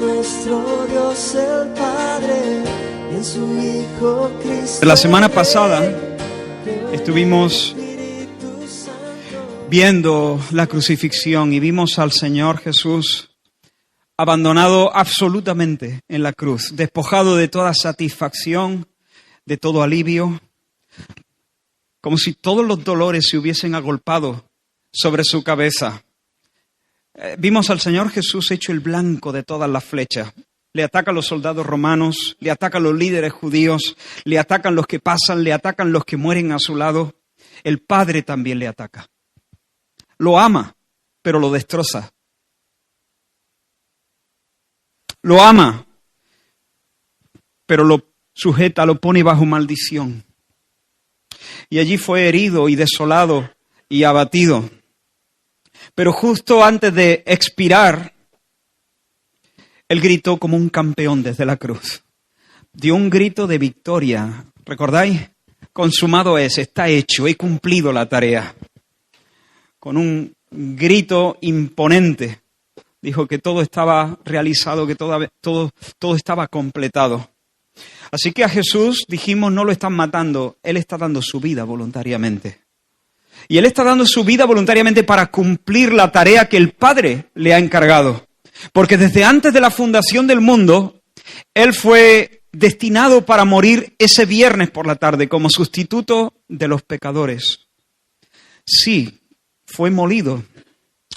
nuestro Dios el Padre y en su Hijo Cristo. La semana pasada estuvimos viendo la crucifixión y vimos al Señor Jesús abandonado absolutamente en la cruz, despojado de toda satisfacción, de todo alivio, como si todos los dolores se hubiesen agolpado sobre su cabeza. Vimos al Señor Jesús hecho el blanco de todas las flechas. Le atacan los soldados romanos, le atacan los líderes judíos, le atacan los que pasan, le atacan los que mueren a su lado. El Padre también le ataca. Lo ama, pero lo destroza. Lo ama, pero lo sujeta, lo pone bajo maldición. Y allí fue herido y desolado y abatido. Pero justo antes de expirar, él gritó como un campeón desde la cruz. Dio un grito de victoria. ¿Recordáis? Consumado es, está hecho, he cumplido la tarea. Con un grito imponente. Dijo que todo estaba realizado, que todo estaba completado. Así que a Jesús, dijimos, no lo están matando, Él está dando su vida voluntariamente. Y Él está dando su vida voluntariamente para cumplir la tarea que el Padre le ha encargado. Porque desde antes de la fundación del mundo, Él fue destinado para morir ese viernes por la tarde como sustituto de los pecadores. Sí, fue molido.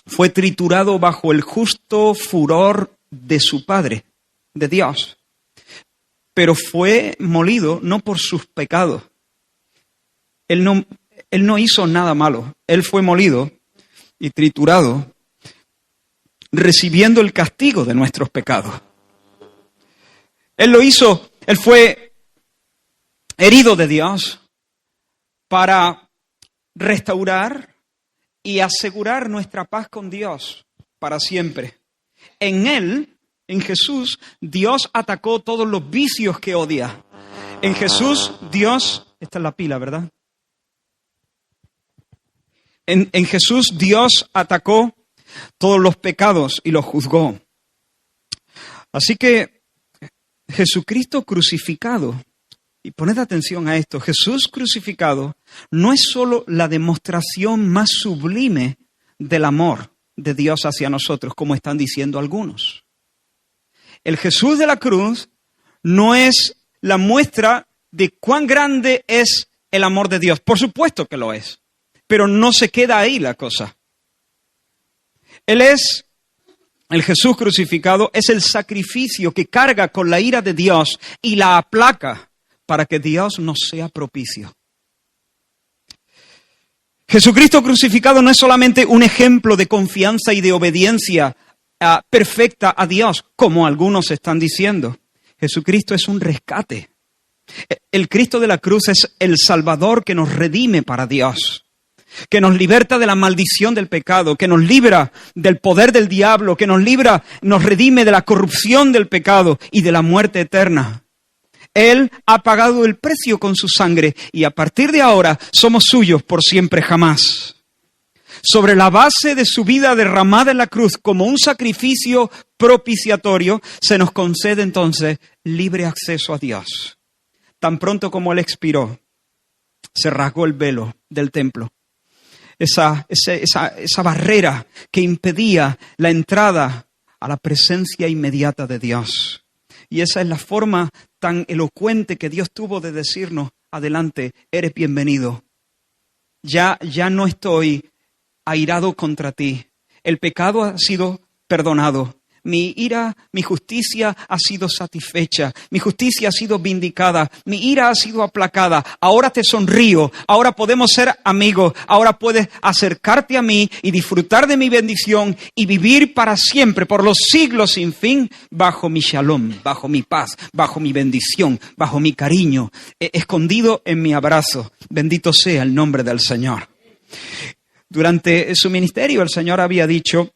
Fue triturado bajo el justo furor de su Padre, de Dios. Pero fue molido no por sus pecados. Él no hizo nada malo. Él fue molido y triturado, recibiendo el castigo de nuestros pecados. Él lo hizo, Él fue herido de Dios para restaurar y asegurar nuestra paz con Dios para siempre. En Él, en Jesús, Dios atacó todos los vicios que odia. En Jesús, Dios... Esta es la pila, ¿verdad? En Jesús, Dios atacó todos los pecados y los juzgó. Así que Jesucristo crucificado, y poned atención a esto, Jesús crucificado no es solo la demostración más sublime del amor de Dios hacia nosotros, como están diciendo algunos. El Jesús de la cruz no es la muestra de cuán grande es el amor de Dios. Por supuesto que lo es, pero no se queda ahí la cosa. El Jesús crucificado es el sacrificio que carga con la ira de Dios y la aplaca para que Dios nos sea propicio. Jesucristo crucificado no es solamente un ejemplo de confianza y de obediencia perfecta a Dios, como algunos están diciendo. Jesucristo es un rescate. El Cristo de la cruz es el Salvador que nos redime para Dios, que nos liberta de la maldición del pecado, que nos libra del poder del diablo, que nos redime de la corrupción del pecado y de la muerte eterna. Él ha pagado el precio con su sangre y a partir de ahora somos suyos por siempre jamás. Sobre la base de su vida derramada en la cruz como un sacrificio propiciatorio, se nos concede entonces libre acceso a Dios. Tan pronto como Él expiró, se rasgó el velo del templo. Esa barrera que impedía la entrada a la presencia inmediata de Dios. Y esa es la forma tan elocuente que Dios tuvo de decirnos, adelante, eres bienvenido. Ya no estoy airado contra ti. El pecado ha sido perdonado. Mi ira, mi justicia ha sido satisfecha. Mi justicia ha sido vindicada. Mi ira ha sido aplacada. Ahora te sonrío. Ahora podemos ser amigos. Ahora puedes acercarte a mí y disfrutar de mi bendición y vivir para siempre, por los siglos sin fin, bajo mi shalom, bajo mi paz, bajo mi bendición, bajo mi cariño, escondido en mi abrazo. Bendito sea el nombre del Señor. Durante su ministerio el Señor había dicho: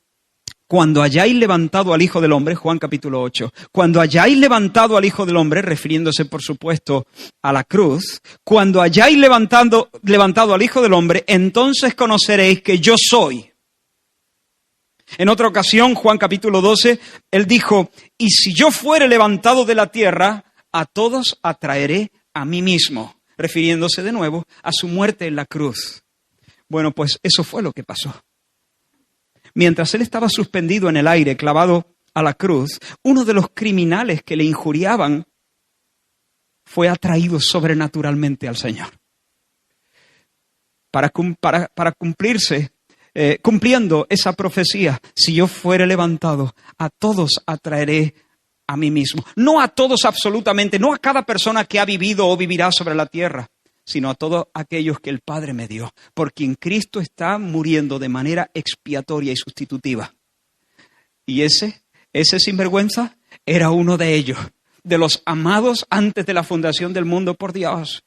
cuando hayáis levantado al Hijo del Hombre, Juan capítulo 8, cuando hayáis levantado al Hijo del Hombre, refiriéndose por supuesto a la cruz, cuando hayáis levantado al Hijo del Hombre, entonces conoceréis que yo soy En otra ocasión, Juan capítulo 12, él dijo, y si yo fuere levantado de la tierra, a todos atraeré a mí mismo, refiriéndose de nuevo a su muerte en la cruz. Bueno, pues eso fue lo que pasó. Mientras él estaba suspendido en el aire, clavado a la cruz, uno de los criminales que le injuriaban fue atraído sobrenaturalmente al Señor. Para cumplirse, cumpliendo esa profecía, si yo fuere levantado, a todos atraeré a mí mismo. No a todos absolutamente, no a cada persona que ha vivido o vivirá sobre la tierra, sino a todos aquellos que el Padre me dio, por quien Cristo está muriendo de manera expiatoria y sustitutiva. Y ese sinvergüenza era uno de ellos, de los amados antes de la fundación del mundo por Dios.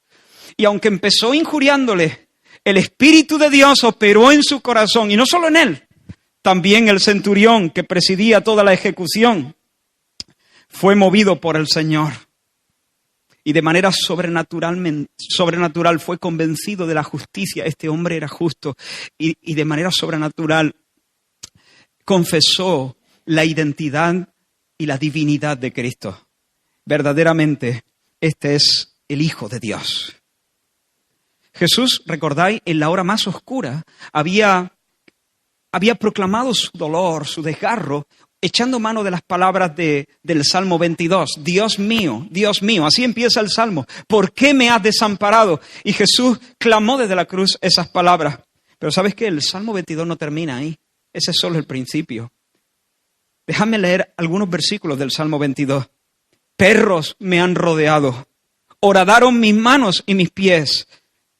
Y aunque empezó injuriándole, el Espíritu de Dios operó en su corazón, y no solo en él, también el centurión que presidía toda la ejecución fue movido por el Señor. Y de manera sobrenatural fue convencido de la justicia. Este hombre era justo. Y de manera sobrenatural confesó la identidad y la divinidad de Cristo. Verdaderamente, este es el Hijo de Dios. Jesús, recordáis, en la hora más oscura, había proclamado su dolor, su desgarro, echando mano de las palabras del Salmo 22. Dios mío, así empieza el Salmo. ¿Por qué me has desamparado? Y Jesús clamó desde la cruz esas palabras. Pero ¿sabes qué? El Salmo 22 no termina ahí. Ese es solo el principio. Déjame leer algunos versículos del Salmo 22. Perros me han rodeado. Horadaron mis manos y mis pies.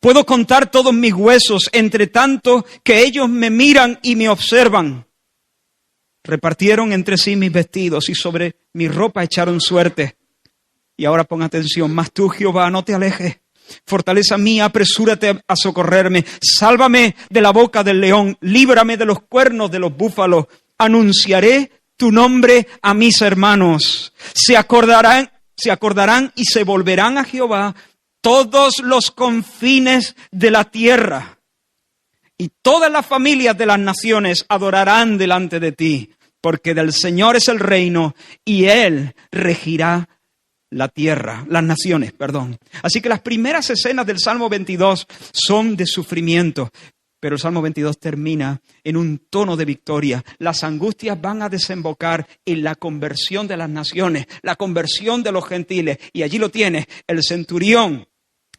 Puedo contar todos mis huesos, entre tanto que ellos me miran y me observan. Repartieron entre sí mis vestidos y sobre mi ropa echaron suerte. Y ahora pon atención, mas tú, Jehová, no te alejes. Fortaleza mía, apresúrate a socorrerme. Sálvame de la boca del león, líbrame de los cuernos de los búfalos. Anunciaré tu nombre a mis hermanos. Se acordarán y se volverán a Jehová todos los confines de la tierra. Y todas las familias de las naciones adorarán delante de ti, porque del Señor es el reino y Él regirá la tierra, las naciones, perdón. Así que las primeras escenas del Salmo 22 son de sufrimiento, pero el Salmo 22 termina en un tono de victoria. Las angustias van a desembocar en la conversión de las naciones, la conversión de los gentiles. Y allí lo tienes, el centurión,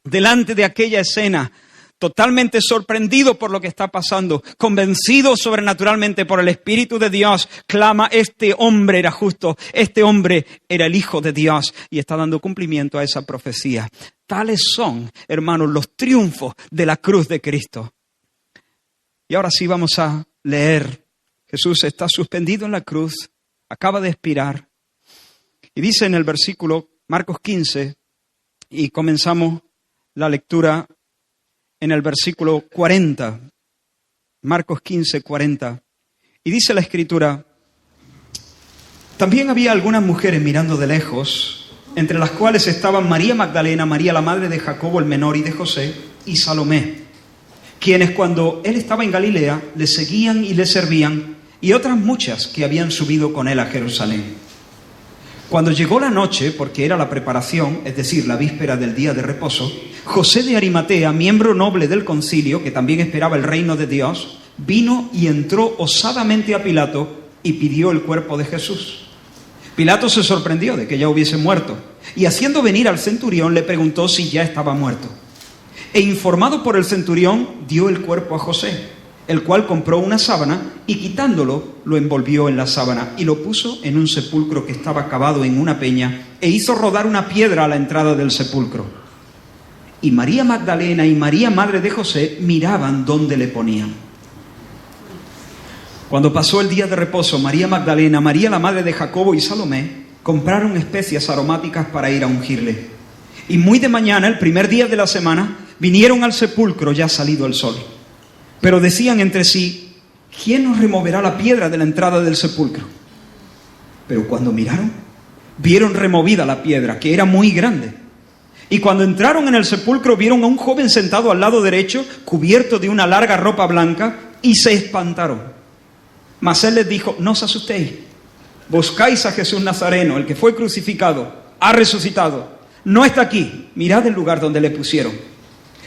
delante de aquella escena, totalmente sorprendido por lo que está pasando, convencido sobrenaturalmente por el Espíritu de Dios, clama, este hombre era justo, este hombre era el Hijo de Dios, y está dando cumplimiento a esa profecía. Tales son, hermanos, los triunfos de la cruz de Cristo. Y ahora sí vamos a leer. Jesús está suspendido en la cruz, acaba de expirar, y dice en el versículo, Marcos 15, y comenzamos la lectura en el versículo 40, Marcos 15, 40. Y dice la Escritura, también había algunas mujeres mirando de lejos, entre las cuales estaban María Magdalena, María la madre de Jacobo el menor y de José, y Salomé, quienes cuando él estaba en Galilea le seguían y le servían, y otras muchas que habían subido con él a Jerusalén. Cuando llegó la noche, porque era la preparación, es decir, la víspera del día de reposo, José de Arimatea, miembro noble del concilio, que también esperaba el reino de Dios, vino y entró osadamente a Pilato y pidió el cuerpo de Jesús. Pilato se sorprendió de que ya hubiese muerto, y haciendo venir al centurión le preguntó si ya estaba muerto. E informado por el centurión, dio el cuerpo a José, el cual compró una sábana y quitándolo, lo envolvió en la sábana y lo puso en un sepulcro que estaba cavado en una peña e hizo rodar una piedra a la entrada del sepulcro. Y María Magdalena y María, madre de José, miraban dónde le ponían. Cuando pasó el día de reposo, María Magdalena, María la madre de Jacobo y Salomé compraron especias aromáticas para ir a ungirle. Y muy de mañana, el primer día de la semana, vinieron al sepulcro ya salido el sol. Pero decían entre sí, ¿quién nos removerá la piedra de la entrada del sepulcro? Pero cuando miraron, vieron removida la piedra, que era muy grande. Y cuando entraron en el sepulcro, vieron a un joven sentado al lado derecho, cubierto de una larga ropa blanca, y se espantaron. Mas él les dijo, no os asustéis, buscáis a Jesús Nazareno, el que fue crucificado, ha resucitado, no está aquí, mirad el lugar donde le pusieron.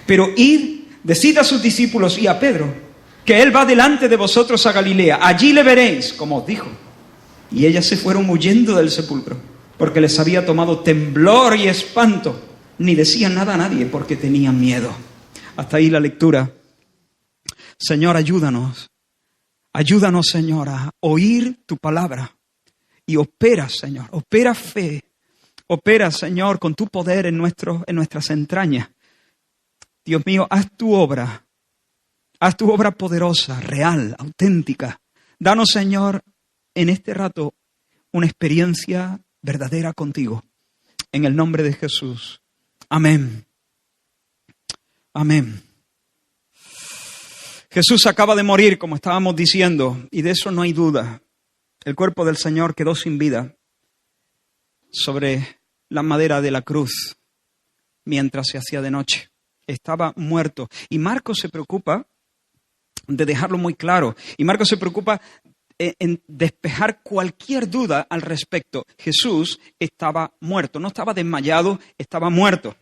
Pero id, decid a sus discípulos y a Pedro, que él va delante de vosotros a Galilea, allí le veréis, como os dijo. Y ellas se fueron huyendo del sepulcro, porque les había tomado temblor y espanto. Ni decían nada a nadie, porque tenían miedo. Hasta ahí la lectura. Señor, ayúdanos. Ayúdanos, Señor, a oír tu palabra. Y opera, Señor, opera fe. Opera, Señor, con tu poder en nuestras entrañas. Dios mío, haz tu obra. Haz tu obra poderosa, real, auténtica. Danos, Señor, en este rato una experiencia verdadera contigo. En el nombre de Jesús. Amén. Amén. Jesús acaba de morir, como estábamos diciendo, y de eso no hay duda. El cuerpo del Señor quedó sin vida sobre la madera de la cruz mientras se hacía de noche. Estaba muerto. Y Marcos se preocupa de dejarlo muy claro. Y Marcos se preocupa en despejar cualquier duda al respecto. Jesús estaba muerto. No estaba desmayado, estaba muerto.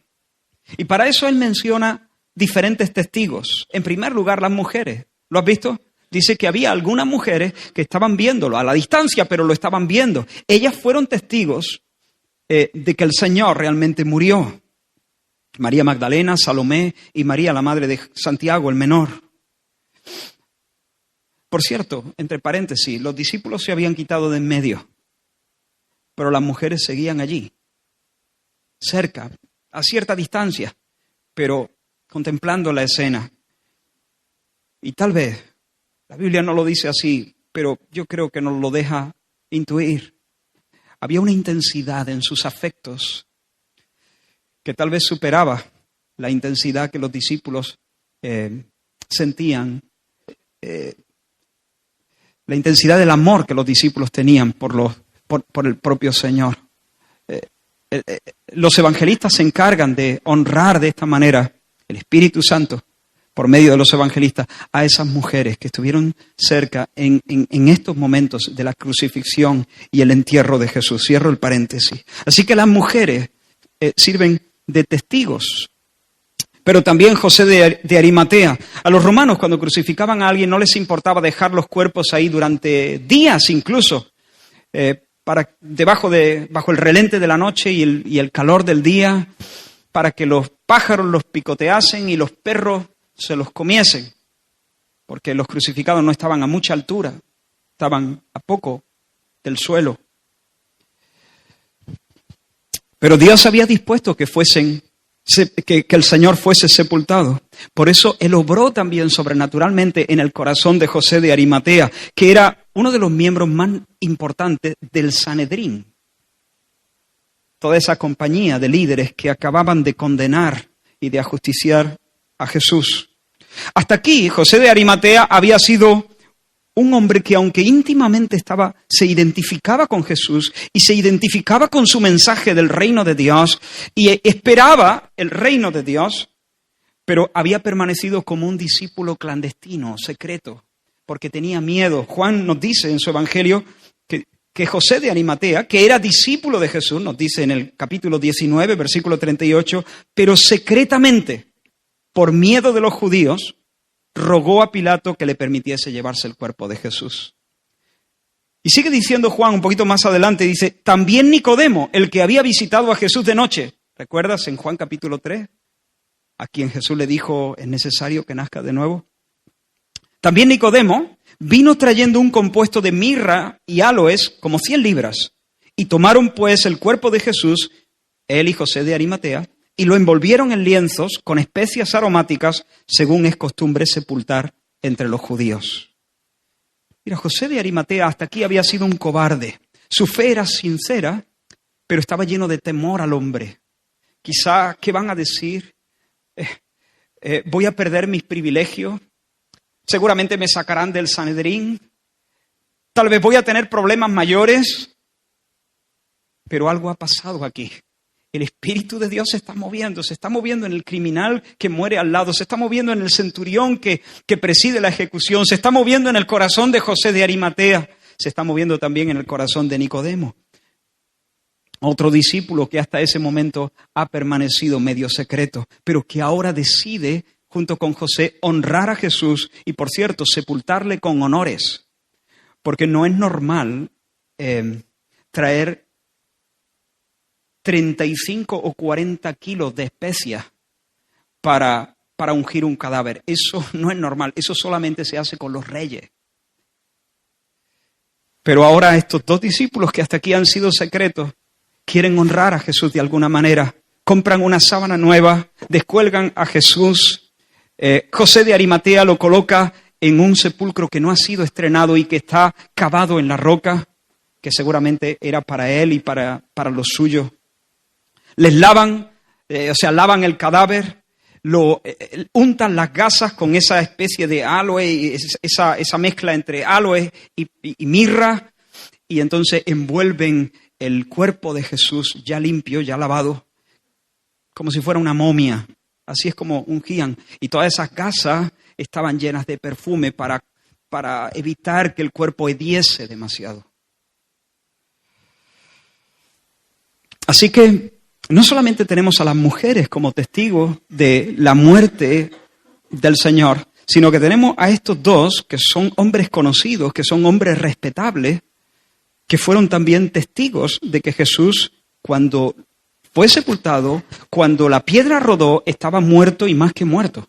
Y para eso él menciona diferentes testigos. En primer lugar, las mujeres. ¿Lo has visto? Dice que había algunas mujeres que estaban viéndolo a la distancia, pero lo estaban viendo. Ellas fueron testigos de que el Señor realmente murió. María Magdalena, Salomé y María, la madre de Santiago, el menor. Por cierto, entre paréntesis, los discípulos se habían quitado de en medio, pero las mujeres seguían allí, cerca, a cierta distancia, pero contemplando la escena. Y tal vez, la Biblia no lo dice así, pero yo creo que nos lo deja intuir. Había una intensidad en sus afectos que tal vez superaba la intensidad que los discípulos sentían, la intensidad del amor que los discípulos tenían por el propio Señor. Los evangelistas se encargan de honrar de esta manera el Espíritu Santo, por medio de los evangelistas, a esas mujeres que estuvieron cerca en estos momentos de la crucifixión y el entierro de Jesús. Cierro el paréntesis. Así que las mujeres sirven de testigos. Pero también José de Arimatea. A los romanos, cuando crucificaban a alguien, no les importaba dejar los cuerpos ahí durante días incluso, bajo el relente de la noche y el calor del día, para que los pájaros los picoteasen y los perros se los comiesen, porque los crucificados no estaban a mucha altura, estaban a poco del suelo. Pero Dios había dispuesto que el Señor fuese sepultado. Por eso Él obró también sobrenaturalmente en el corazón de José de Arimatea, que era uno de los miembros más importantes del Sanedrín. Toda esa compañía de líderes que acababan de condenar y de ajusticiar a Jesús. Hasta aquí, José de Arimatea había sido un hombre que, aunque íntimamente se identificaba con Jesús y se identificaba con su mensaje del reino de Dios y esperaba el reino de Dios, pero había permanecido como un discípulo clandestino, secreto, porque tenía miedo. Juan nos dice en su evangelio que José de Arimatea, que era discípulo de Jesús, nos dice en el capítulo 19, versículo 38, pero secretamente, por miedo de los judíos, rogó a Pilato que le permitiese llevarse el cuerpo de Jesús. Y sigue diciendo Juan un poquito más adelante, dice, también Nicodemo, el que había visitado a Jesús de noche. ¿Recuerdas en Juan capítulo 3? A quien Jesús le dijo, es necesario que nazca de nuevo. También Nicodemo vino trayendo un compuesto de mirra y áloes, como 100 libras. Y tomaron pues el cuerpo de Jesús, él y José de Arimatea, y lo envolvieron en lienzos con especias aromáticas, según es costumbre sepultar entre los judíos. Mira, José de Arimatea hasta aquí había sido un cobarde. Su fe era sincera, pero estaba lleno de temor al hombre. Quizá, ¿qué van a decir? ¿Voy a perder mis privilegios? Seguramente me sacarán del Sanedrín. Tal vez voy a tener problemas mayores. Pero algo ha pasado aquí. El Espíritu de Dios se está moviendo en el criminal que muere al lado, se está moviendo en el centurión que preside la ejecución, se está moviendo en el corazón de José de Arimatea, se está moviendo también en el corazón de Nicodemo. Otro discípulo que hasta ese momento ha permanecido medio secreto, pero que ahora decide, junto con José, honrar a Jesús y, por cierto, sepultarle con honores. Porque no es normal traer 35 o 40 kilos de especias para ungir un cadáver. Eso no es normal, eso solamente se hace con los reyes. Pero ahora estos dos discípulos que hasta aquí han sido secretos, quieren honrar a Jesús de alguna manera. Compran una sábana nueva, descuelgan a Jesús. José de Arimatea lo coloca en un sepulcro que no ha sido estrenado y que está cavado en la roca, que seguramente era para él y para los suyos. Les lavan el cadáver, untan las gasas con esa especie de aloe, esa mezcla entre aloe y mirra, y entonces envuelven el cuerpo de Jesús ya limpio, ya lavado, como si fuera una momia. Así es como ungían. Y todas esas gasas estaban llenas de perfume para evitar que el cuerpo hediese demasiado. Así que no solamente tenemos a las mujeres como testigos de la muerte del Señor, sino que tenemos a estos dos que son hombres conocidos, que son hombres respetables, que fueron también testigos de que Jesús, cuando fue sepultado, cuando la piedra rodó, estaba muerto y más que muerto.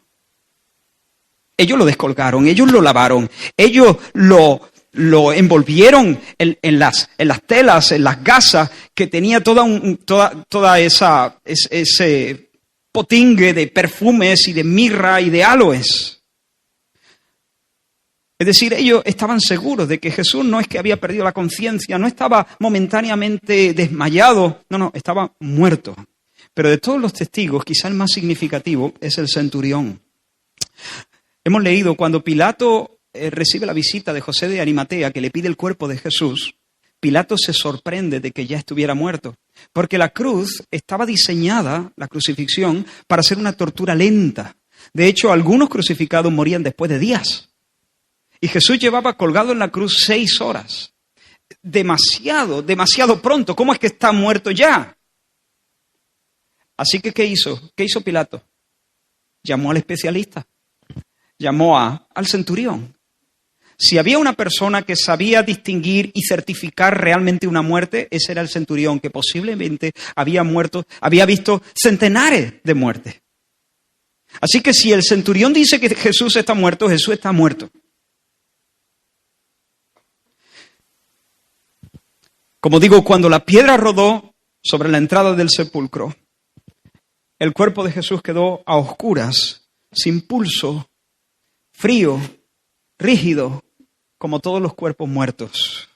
Ellos lo descolgaron, ellos lo lavaron, ellos lo envolvieron en las telas, en las gasas, que tenía toda ese potingue de perfumes y de mirra y de aloes. Es decir, ellos estaban seguros de que Jesús no es que había perdido la conciencia, no estaba momentáneamente desmayado, no, estaba muerto. Pero de todos los testigos, quizá el más significativo es el centurión. Hemos leído cuando Pilato recibe la visita de José de Arimatea, que le pide el cuerpo de Jesús, Pilato se sorprende de que ya estuviera muerto, porque la cruz estaba diseñada, la crucifixión, para ser una tortura lenta. De hecho, algunos crucificados morían después de días. Y Jesús llevaba colgado en la cruz 6 horas. Demasiado pronto. ¿Cómo es que está muerto ya? Así que, ¿qué hizo? ¿Qué hizo Pilato? Llamó al especialista. Llamó al centurión. Si había una persona que sabía distinguir y certificar realmente una muerte, ese era el centurión, que posiblemente había visto centenares de muertes. Así que si el centurión dice que Jesús está muerto, Jesús está muerto. Como digo, cuando la piedra rodó sobre la entrada del sepulcro, el cuerpo de Jesús quedó a oscuras, sin pulso, frío, rígido, como todos los cuerpos muertos.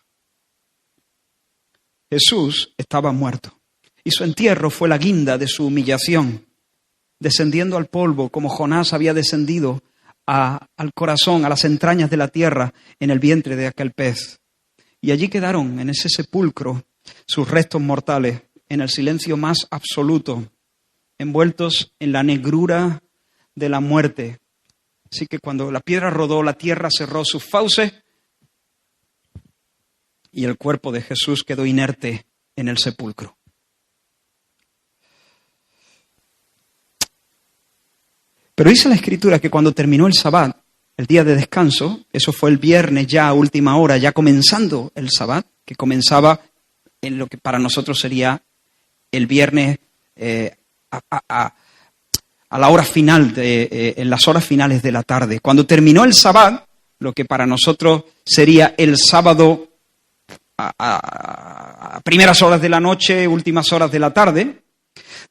Jesús estaba muerto y su entierro fue la guinda de su humillación, descendiendo al polvo como Jonás había descendido al corazón, a las entrañas de la tierra en el vientre de aquel pez. Y allí quedaron en ese sepulcro sus restos mortales en el silencio más absoluto, envueltos en la negrura de la muerte. Así que cuando la piedra rodó, la tierra cerró sus fauces y el cuerpo de Jesús quedó inerte en el sepulcro. Pero dice la Escritura que cuando terminó el Sabbat, el día de descanso, eso fue el viernes ya a última hora, ya comenzando el Sabbat, que comenzaba en lo que para nosotros sería el viernes a la hora final, en las horas finales de la tarde. Cuando terminó el Sabbat, lo que para nosotros sería el sábado a primeras horas de la noche, últimas horas de la tarde,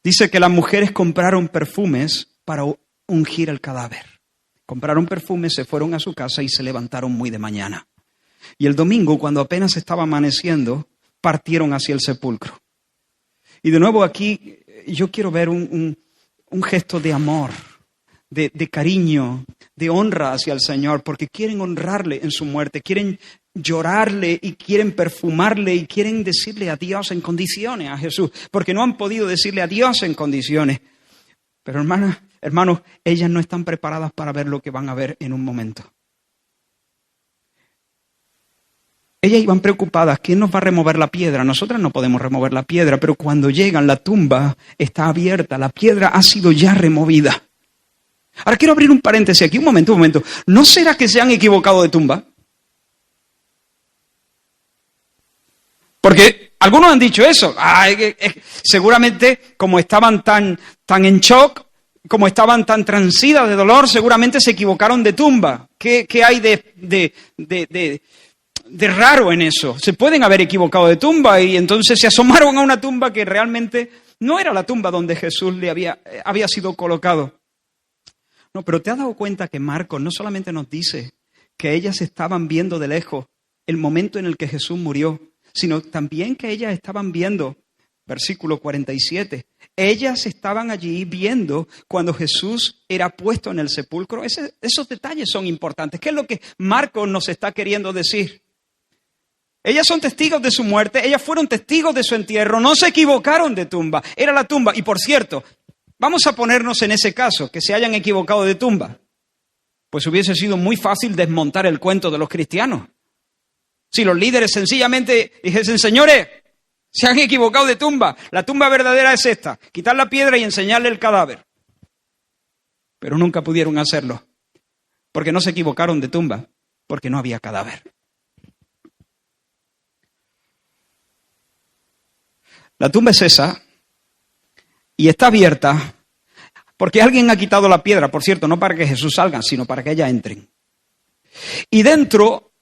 dice que las mujeres compraron perfumes para ungir el cadáver. Compraron perfumes, se fueron a su casa y se levantaron muy de mañana. Y el domingo, cuando apenas estaba amaneciendo, partieron hacia el sepulcro. Y de nuevo aquí yo quiero ver un gesto de amor, de cariño, de honra hacia el Señor, porque quieren honrarle en su muerte, quieren llorarle y quieren perfumarle y quieren decirle adiós en condiciones a Jesús, porque no han podido decirle adiós en condiciones. Pero hermanos, ellas no están preparadas para ver lo que van a ver en un momento. Ellas iban preocupadas, ¿quién nos va a remover la piedra? Nosotras no podemos remover la piedra, pero cuando llegan, la tumba está abierta, la piedra ha sido ya removida. Ahora quiero abrir un paréntesis aquí, un momento. ¿No será que se han equivocado de tumba? Porque algunos han dicho eso. Seguramente, como estaban tan en shock, como estaban tan transidas de dolor, seguramente se equivocaron de tumba. ¿Qué hay de raro en eso? Se pueden haber equivocado de tumba y entonces se asomaron a una tumba que realmente no era la tumba donde Jesús le había sido colocado. No, pero ¿te has dado cuenta que Marcos no solamente nos dice que ellas estaban viendo de lejos el momento en el que Jesús murió, sino también que ellas estaban viendo, versículo 47, ellas estaban allí viendo cuando Jesús era puesto en el sepulcro? Esos detalles son importantes. ¿Qué es lo que Marcos nos está queriendo decir? Ellas son testigos de su muerte, ellas fueron testigos de su entierro, no se equivocaron de tumba, era la tumba. Y por cierto, vamos a ponernos en ese caso, que se hayan equivocado de tumba. Pues hubiese sido muy fácil desmontar el cuento de los cristianos. Si los líderes sencillamente dijesen, señores, se han equivocado de tumba, la tumba verdadera es esta, quitar la piedra y enseñarle el cadáver. Pero nunca pudieron hacerlo, porque no se equivocaron de tumba, porque no había cadáver. La tumba es esa, y está abierta, porque alguien ha quitado la piedra, por cierto, no para que Jesús salga, sino para que ellas entren. Y dentro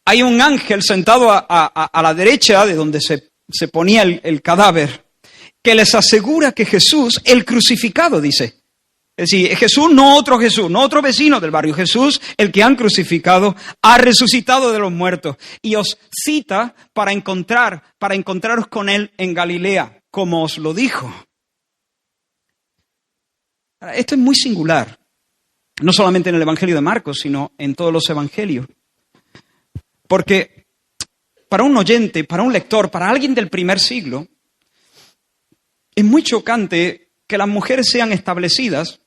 hay un ángel sentado a la derecha de donde se ponía el cadáver, que les asegura que Jesús, el crucificado, dice. Es decir, Jesús, no otro vecino del barrio. Jesús, el que han crucificado, ha resucitado de los muertos. Y os cita para encontraros con él en Galilea, como os lo dijo. Esto es muy singular, no solamente en el Evangelio de Marcos, sino en todos los evangelios. Porque para un oyente, para un lector, para alguien del primer siglo, es muy chocante que las mujeres sean establecidas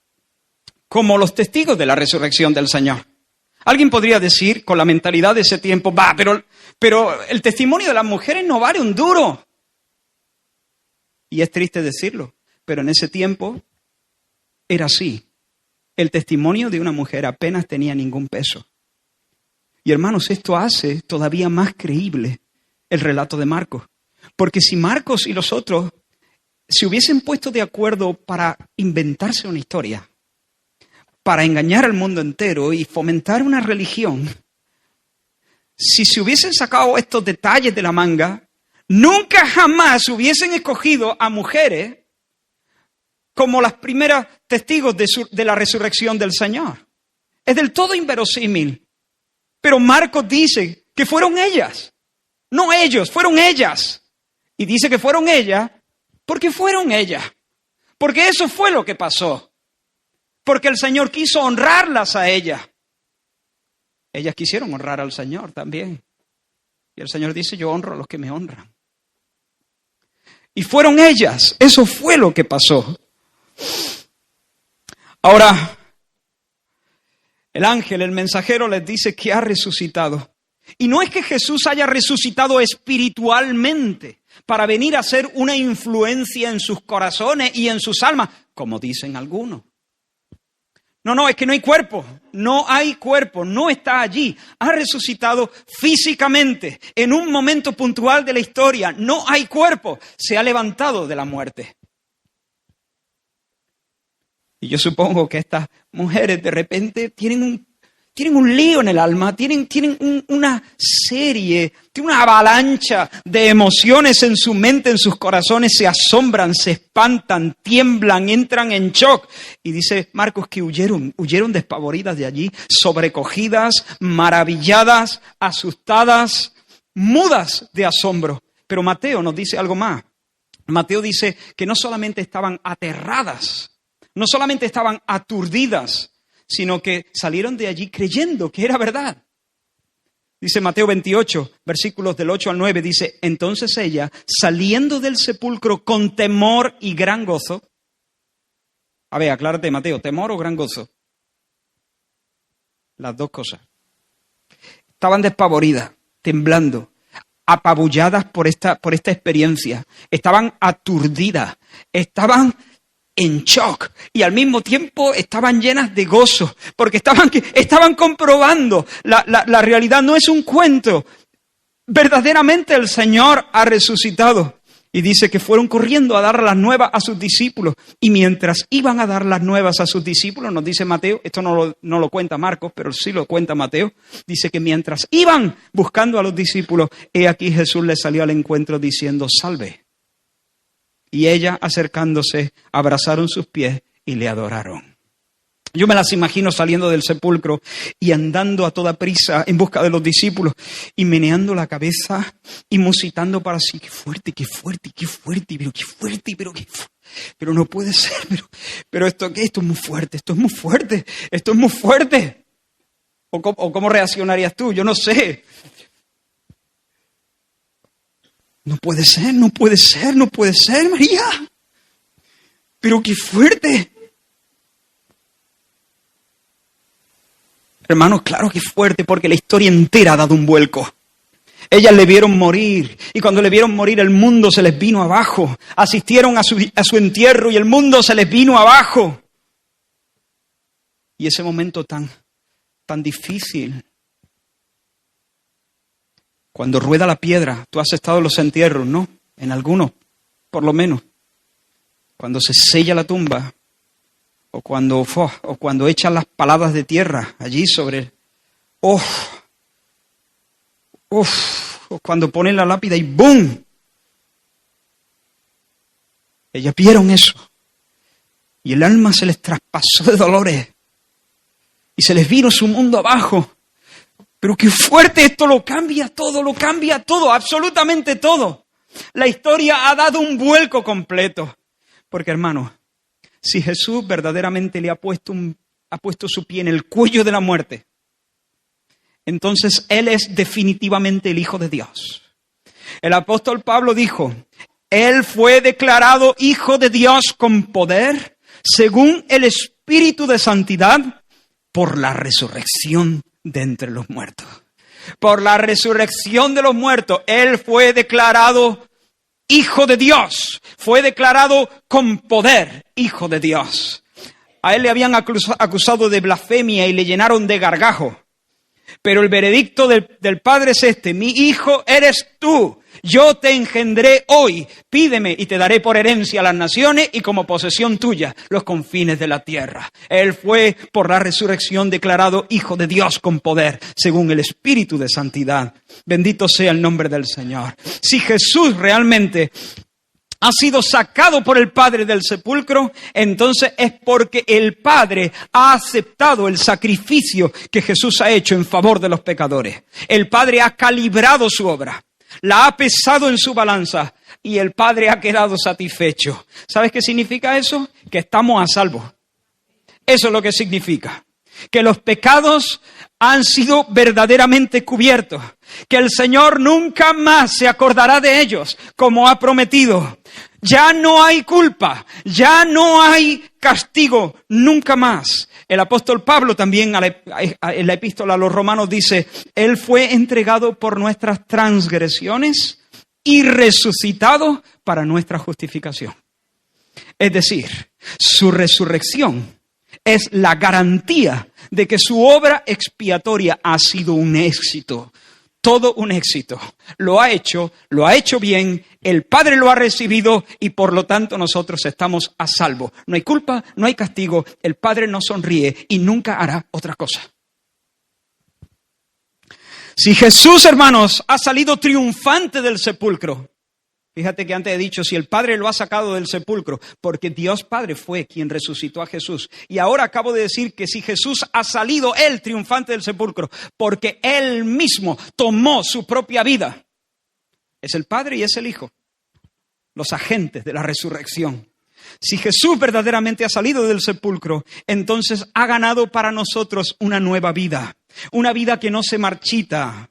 como los testigos de la resurrección del Señor. Alguien podría decir, con la mentalidad de ese tiempo, pero el testimonio de las mujeres no vale un duro. Y es triste decirlo, pero en ese tiempo era así. El testimonio de una mujer apenas tenía ningún peso. Y hermanos, esto hace todavía más creíble el relato de Marcos. Porque si Marcos y los otros se hubiesen puesto de acuerdo para inventarse una historia, para engañar al mundo entero y fomentar una religión, si se hubiesen sacado estos detalles de la manga, nunca jamás hubiesen escogido a mujeres como las primeras testigos de la resurrección del Señor. Es del todo inverosímil. Pero Marcos dice que fueron ellas. No ellos, fueron ellas. Y dice que fueron ellas porque fueron ellas. Porque eso fue lo que pasó. Porque el Señor quiso honrarlas a ellas. Ellas quisieron honrar al Señor también. Y el Señor dice, yo honro a los que me honran. Y fueron ellas. Eso fue lo que pasó. Ahora, el ángel, el mensajero, les dice que ha resucitado. Y no es que Jesús haya resucitado espiritualmente para venir a ser una influencia en sus corazones y en sus almas, como dicen algunos. No, es que no hay cuerpo, no está allí. Ha resucitado físicamente en un momento puntual de la historia. No hay cuerpo, se ha levantado de la muerte. Y yo supongo que estas mujeres de repente tienen un lío en el alma, tienen una avalancha de emociones en su mente, en sus corazones, se asombran, se espantan, tiemblan, entran en shock. Y dice Marcos que huyeron despavoridas de allí, sobrecogidas, maravilladas, asustadas, mudas de asombro. Pero Mateo nos dice algo más. Mateo dice que no solamente estaban aterradas, no solamente estaban aturdidas, sino que salieron de allí creyendo que era verdad. Dice Mateo 28, versículos del 8 al 9, dice, entonces ella, saliendo del sepulcro con temor y gran gozo. A ver, aclárate, Mateo, ¿temor o gran gozo? Las dos cosas. Estaban despavoridas, temblando, apabulladas por esta experiencia. Estaban aturdidas, estaban en shock y al mismo tiempo estaban llenas de gozo, porque estaban comprobando la realidad. No es un cuento, verdaderamente el Señor ha resucitado. Y dice que fueron corriendo a dar las nuevas a sus discípulos. Y mientras iban a dar las nuevas a sus discípulos, nos dice Mateo, esto no lo cuenta Marcos, pero sí lo cuenta Mateo, dice que mientras iban buscando a los discípulos, he aquí Jesús les salió al encuentro diciendo, salve. Y ella, acercándose, abrazaron sus pies y le adoraron. Yo me las imagino saliendo del sepulcro y andando a toda prisa en busca de los discípulos y meneando la cabeza y musitando para sí, qué fuerte, qué fuerte, qué fuerte, pero qué fuerte, pero no puede ser, pero esto es muy fuerte, esto es muy fuerte, esto es muy fuerte. ¿O cómo reaccionarías tú? Yo no sé. No puede ser, no puede ser, no puede ser, María. Pero qué fuerte. Hermanos, claro que fuerte, porque la historia entera ha dado un vuelco. Ellas le vieron morir, y cuando le vieron morir el mundo se les vino abajo. Asistieron a su entierro y el mundo se les vino abajo. Y ese momento tan difícil. Cuando rueda la piedra, tú has estado en los entierros, ¿no? En algunos, por lo menos. Cuando se sella la tumba. O cuando echan las paladas de tierra allí sobre... O cuando ponen la lápida y ¡bum! Ellas vieron eso. Y el alma se les traspasó de dolores. Y se les vino su mundo abajo. Pero qué fuerte, esto lo cambia todo, absolutamente todo. La historia ha dado un vuelco completo. Porque, hermano, si Jesús verdaderamente le ha puesto su pie en el cuello de la muerte, entonces Él es definitivamente el Hijo de Dios. El apóstol Pablo dijo, Él fue declarado Hijo de Dios con poder, según el Espíritu de Santidad, por la resurrección de entre los muertos. Por la resurrección de los muertos, Él fue declarado Hijo de Dios, fue declarado con poder Hijo de Dios. A Él le habían acusado de blasfemia y le llenaron de gargajo. Pero el veredicto del Padre es este: mi hijo eres tú, yo te engendré hoy, pídeme y te daré por herencia a las naciones y como posesión tuya los confines de la tierra. Él fue por la resurrección declarado Hijo de Dios con poder, según el Espíritu de Santidad. Bendito sea el nombre del Señor. Si Jesús realmente ha sido sacado por el Padre del sepulcro, entonces es porque el Padre ha aceptado el sacrificio que Jesús ha hecho en favor de los pecadores. El Padre ha calibrado su obra, la ha pesado en su balanza y el Padre ha quedado satisfecho. ¿Sabes qué significa eso? Que estamos a salvo. Eso es lo que significa. Que los pecados han sido verdaderamente cubiertos. Que el Señor nunca más se acordará de ellos, como ha prometido. Ya no hay culpa, ya no hay castigo, nunca más. El apóstol Pablo también en la epístola a los Romanos dice, Él fue entregado por nuestras transgresiones y resucitado para nuestra justificación. Es decir, su resurrección es la garantía de que su obra expiatoria ha sido un éxito. Todo un éxito. Lo ha hecho bien, el Padre lo ha recibido y por lo tanto nosotros estamos a salvo. No hay culpa, no hay castigo, el Padre nos sonríe y nunca hará otra cosa. Si Jesús, hermanos, ha salido triunfante del sepulcro, fíjate que antes he dicho, si el Padre lo ha sacado del sepulcro, porque Dios Padre fue quien resucitó a Jesús. Y ahora acabo de decir que si Jesús ha salido él triunfante del sepulcro, porque Él mismo tomó su propia vida, es el Padre y es el Hijo, los agentes de la resurrección. Si Jesús verdaderamente ha salido del sepulcro, entonces ha ganado para nosotros una nueva vida. Una vida que no se marchita,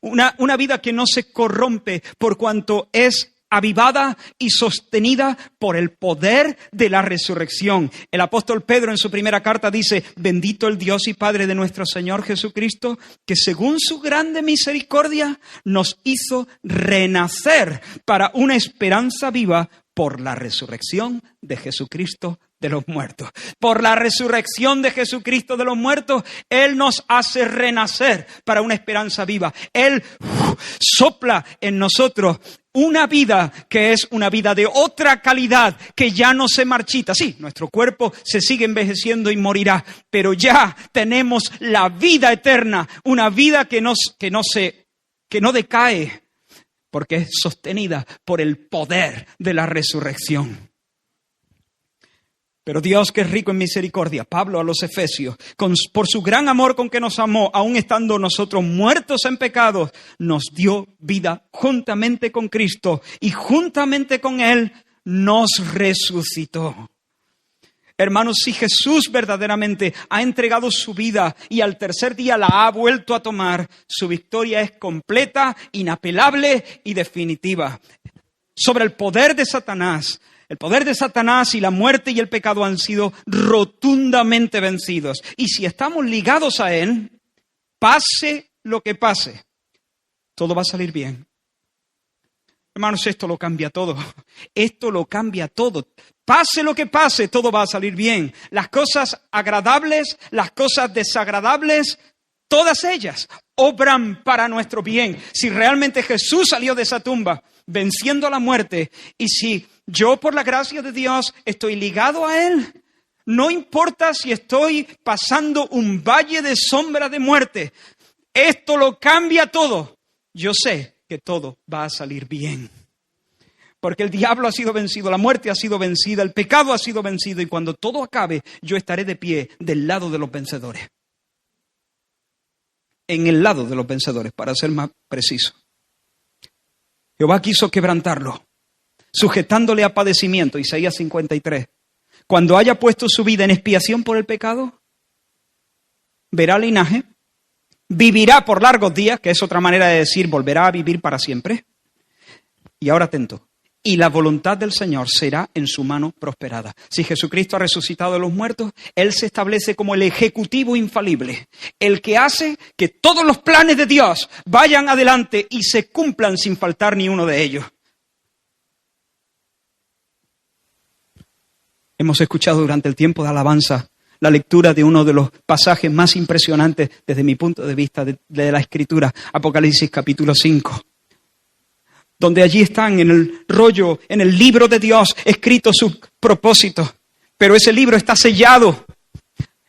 una vida que no se corrompe por cuanto es avivada y sostenida por el poder de la resurrección. El apóstol Pedro en su primera carta dice: bendito el Dios y Padre de nuestro Señor Jesucristo, que según su grande misericordia nos hizo renacer para una esperanza viva por la resurrección de Jesucristo de los muertos. Por la resurrección de Jesucristo de los muertos, Él nos hace renacer para una esperanza viva. Él sopla en nosotros una vida que es una vida de otra calidad, que ya no se marchita. Sí, nuestro cuerpo se sigue envejeciendo y morirá, pero ya tenemos la vida eterna, una vida que no decae, porque es sostenida por el poder de la resurrección. Pero Dios, que es rico en misericordia, Pablo a los Efesios, por su gran amor con que nos amó, aun estando nosotros muertos en pecados, nos dio vida juntamente con Cristo y juntamente con Él nos resucitó. Hermanos, si Jesús verdaderamente ha entregado su vida y al tercer día la ha vuelto a tomar, su victoria es completa, inapelable y definitiva. Sobre el poder de Satanás, el poder de Satanás y la muerte y el pecado han sido rotundamente vencidos. Y si estamos ligados a Él, pase lo que pase, todo va a salir bien. Hermanos, esto lo cambia todo. Esto lo cambia todo. Pase lo que pase, todo va a salir bien. Las cosas agradables, las cosas desagradables, todas ellas obran para nuestro bien. Si realmente Jesús salió de esa tumba venciendo a la muerte, y si yo por la gracia de Dios estoy ligado a Él, no importa si estoy pasando un valle de sombra de muerte, esto lo cambia todo. Yo sé que todo va a salir bien. Porque el diablo ha sido vencido, la muerte ha sido vencida, el pecado ha sido vencido, y cuando todo acabe, yo estaré de pie del lado de los vencedores. En el lado de los vencedores, para ser más preciso. Jehová quiso quebrantarlo, sujetándole a padecimiento, Isaías 53. Cuando haya puesto su vida en expiación por el pecado, verá linaje, vivirá por largos días, que es otra manera de decir volverá a vivir para siempre. Y ahora atento, y la voluntad del Señor será en su mano prosperada. Si Jesucristo ha resucitado de los muertos, Él se establece como el ejecutivo infalible, el que hace que todos los planes de Dios vayan adelante y se cumplan sin faltar ni uno de ellos. Hemos escuchado durante el tiempo de alabanza la lectura de uno de los pasajes más impresionantes desde mi punto de vista de la Escritura, Apocalipsis capítulo 5. Donde allí están en el rollo, en el libro de Dios, escritos sus propósitos. Pero ese libro está sellado.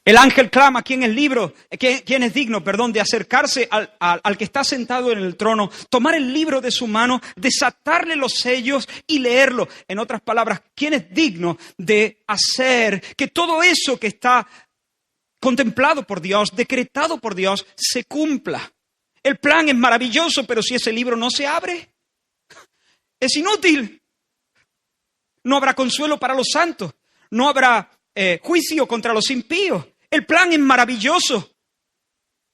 El ángel clama: ¿quién es digno, de acercarse al que está sentado en el trono, tomar el libro de su mano, desatarle los sellos y leerlo? En otras palabras, ¿quién es digno de hacer que todo eso que está contemplado por Dios, decretado por Dios, se cumpla? El plan es maravilloso, pero si ese libro no se abre, es inútil. No habrá consuelo para los santos. No habrá juicio contra los impíos. El plan es maravilloso.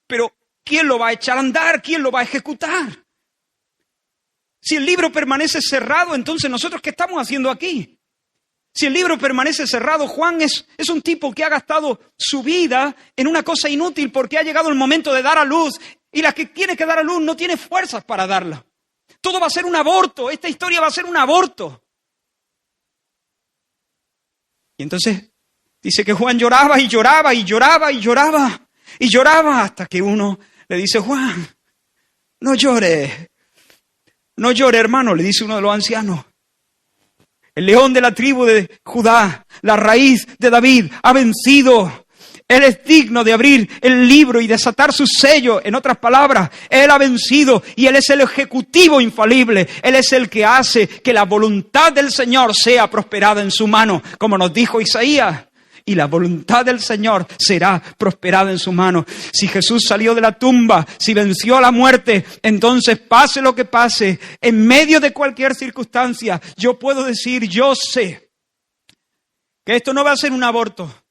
Pero ¿quién lo va a echar a andar? ¿Quién lo va a ejecutar? Si el libro permanece cerrado, entonces ¿nosotros qué estamos haciendo aquí? Si el libro permanece cerrado, Juan es un tipo que ha gastado su vida en una cosa inútil porque ha llegado el momento de dar a luz y la que tiene que dar a luz no tiene fuerzas para darla. Todo va a ser un aborto. Esta historia va a ser un aborto. Y entonces dice que Juan lloraba y lloraba y lloraba y lloraba y lloraba hasta que uno le dice: Juan, no llore. No llore, hermano, le dice uno de los ancianos. El león de la tribu de Judá, la raíz de David, ha vencido. Él es digno de abrir el libro y desatar su sello. En otras palabras, Él ha vencido y Él es el ejecutivo infalible. Él es el que hace que la voluntad del Señor sea prosperada en su mano, como nos dijo Isaías. Y la voluntad del Señor será prosperada en su mano. Si Jesús salió de la tumba, si venció a la muerte, entonces pase lo que pase, en medio de cualquier circunstancia, yo puedo decir: yo sé que esto no va a ser un aborto.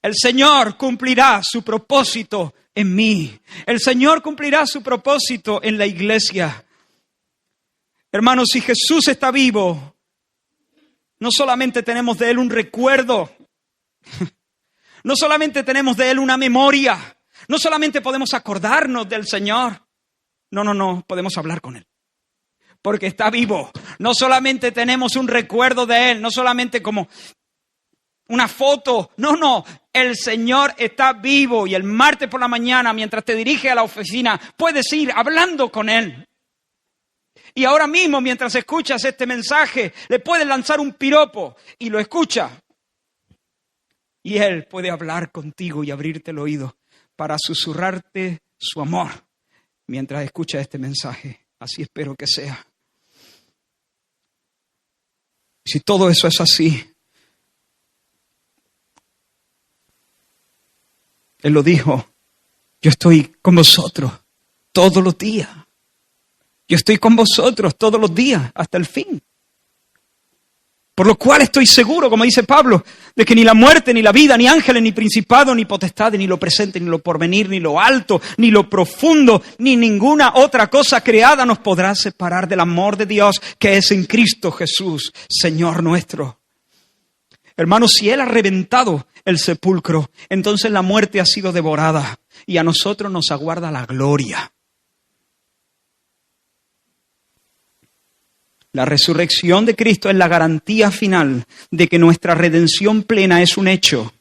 El Señor cumplirá su propósito en mí. El Señor cumplirá su propósito en la iglesia. Hermanos, si Jesús está vivo, no solamente tenemos de Él un recuerdo, no solamente tenemos de Él una memoria, no solamente podemos acordarnos del Señor, no, podemos hablar con Él. Porque está vivo. No solamente tenemos un recuerdo de Él, no solamente como una foto. No, el Señor está vivo y el martes por la mañana, mientras te diriges a la oficina, puedes ir hablando con Él. Y ahora mismo, mientras escuchas este mensaje, le puedes lanzar un piropo y lo escucha. Y Él puede hablar contigo y abrirte el oído para susurrarte su amor mientras escuchas este mensaje. Así espero que sea. Si todo eso es así, Él lo dijo, yo estoy con vosotros todos los días. Yo estoy con vosotros todos los días hasta el fin. Por lo cual estoy seguro, como dice Pablo, de que ni la muerte, ni la vida, ni ángeles, ni principados, ni potestades, ni lo presente, ni lo porvenir, ni lo alto, ni lo profundo, ni ninguna otra cosa creada nos podrá separar del amor de Dios que es en Cristo Jesús, Señor nuestro. Hermanos, si Él ha reventado el sepulcro, entonces la muerte ha sido devorada y a nosotros nos aguarda la gloria. La resurrección de Cristo es la garantía final de que nuestra redención plena es un hecho.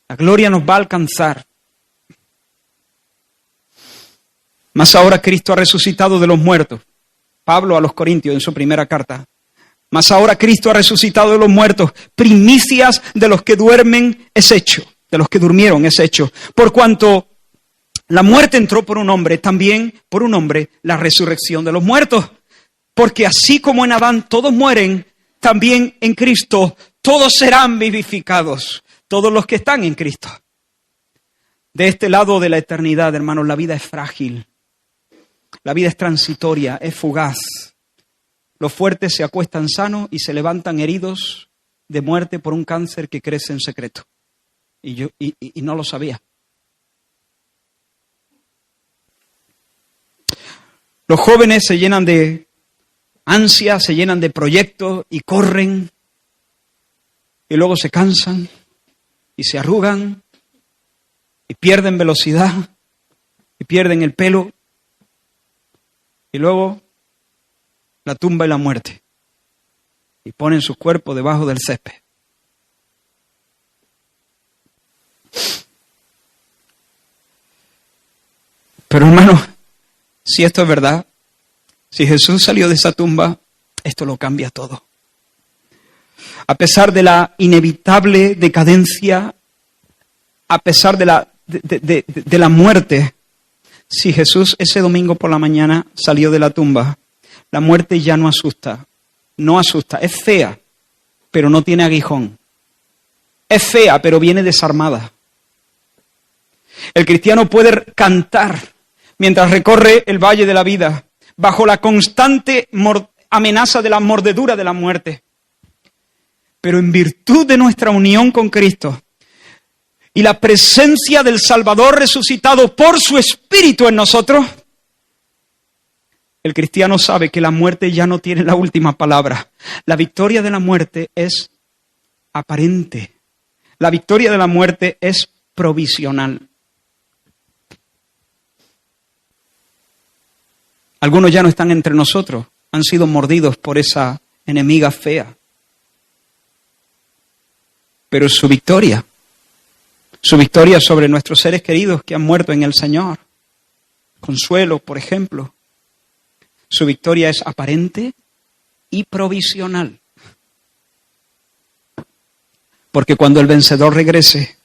La gloria nos va a alcanzar. Mas ahora Cristo ha resucitado de los muertos. Pablo a los Corintios en su primera carta. Mas ahora Cristo ha resucitado de los muertos. Primicias de los que duermen es hecho. De los que durmieron es hecho. Por cuanto la muerte entró por un hombre, también por un hombre la resurrección de los muertos. Porque así como en Adán todos mueren, también en Cristo todos serán vivificados. Todos los que están en Cristo. De este lado de la eternidad, hermanos, la vida es frágil. La vida es transitoria, es fugaz. Los fuertes se acuestan sanos y se levantan heridos de muerte por un cáncer que crece en secreto. Y no lo sabía. Los jóvenes se llenan de ansia, se llenan de proyectos y corren. Y luego se cansan y se arrugan y pierden velocidad y pierden el pelo. Y luego la tumba y la muerte. Y ponen sus cuerpos debajo del césped. Pero hermanos, si esto es verdad, si Jesús salió de esa tumba, esto lo cambia todo. A pesar de la inevitable decadencia, a pesar de la muerte, si Jesús ese domingo por la mañana salió de la tumba, la muerte ya no asusta. No asusta. Es fea, pero no tiene aguijón. Es fea, pero viene desarmada. El cristiano puede cantar mientras recorre el valle de la vida, bajo la constante amenaza de la mordedura de la muerte. Pero en virtud de nuestra unión con Cristo y la presencia del Salvador resucitado por su Espíritu en nosotros, el cristiano sabe que la muerte ya no tiene la última palabra. La victoria de la muerte es aparente. La victoria de la muerte es provisional. Algunos ya no están entre nosotros, han sido mordidos por esa enemiga fea. Pero su victoria sobre nuestros seres queridos que han muerto en el Señor, Consuelo, por ejemplo, su victoria es aparente y provisional. Porque cuando el vencedor regrese,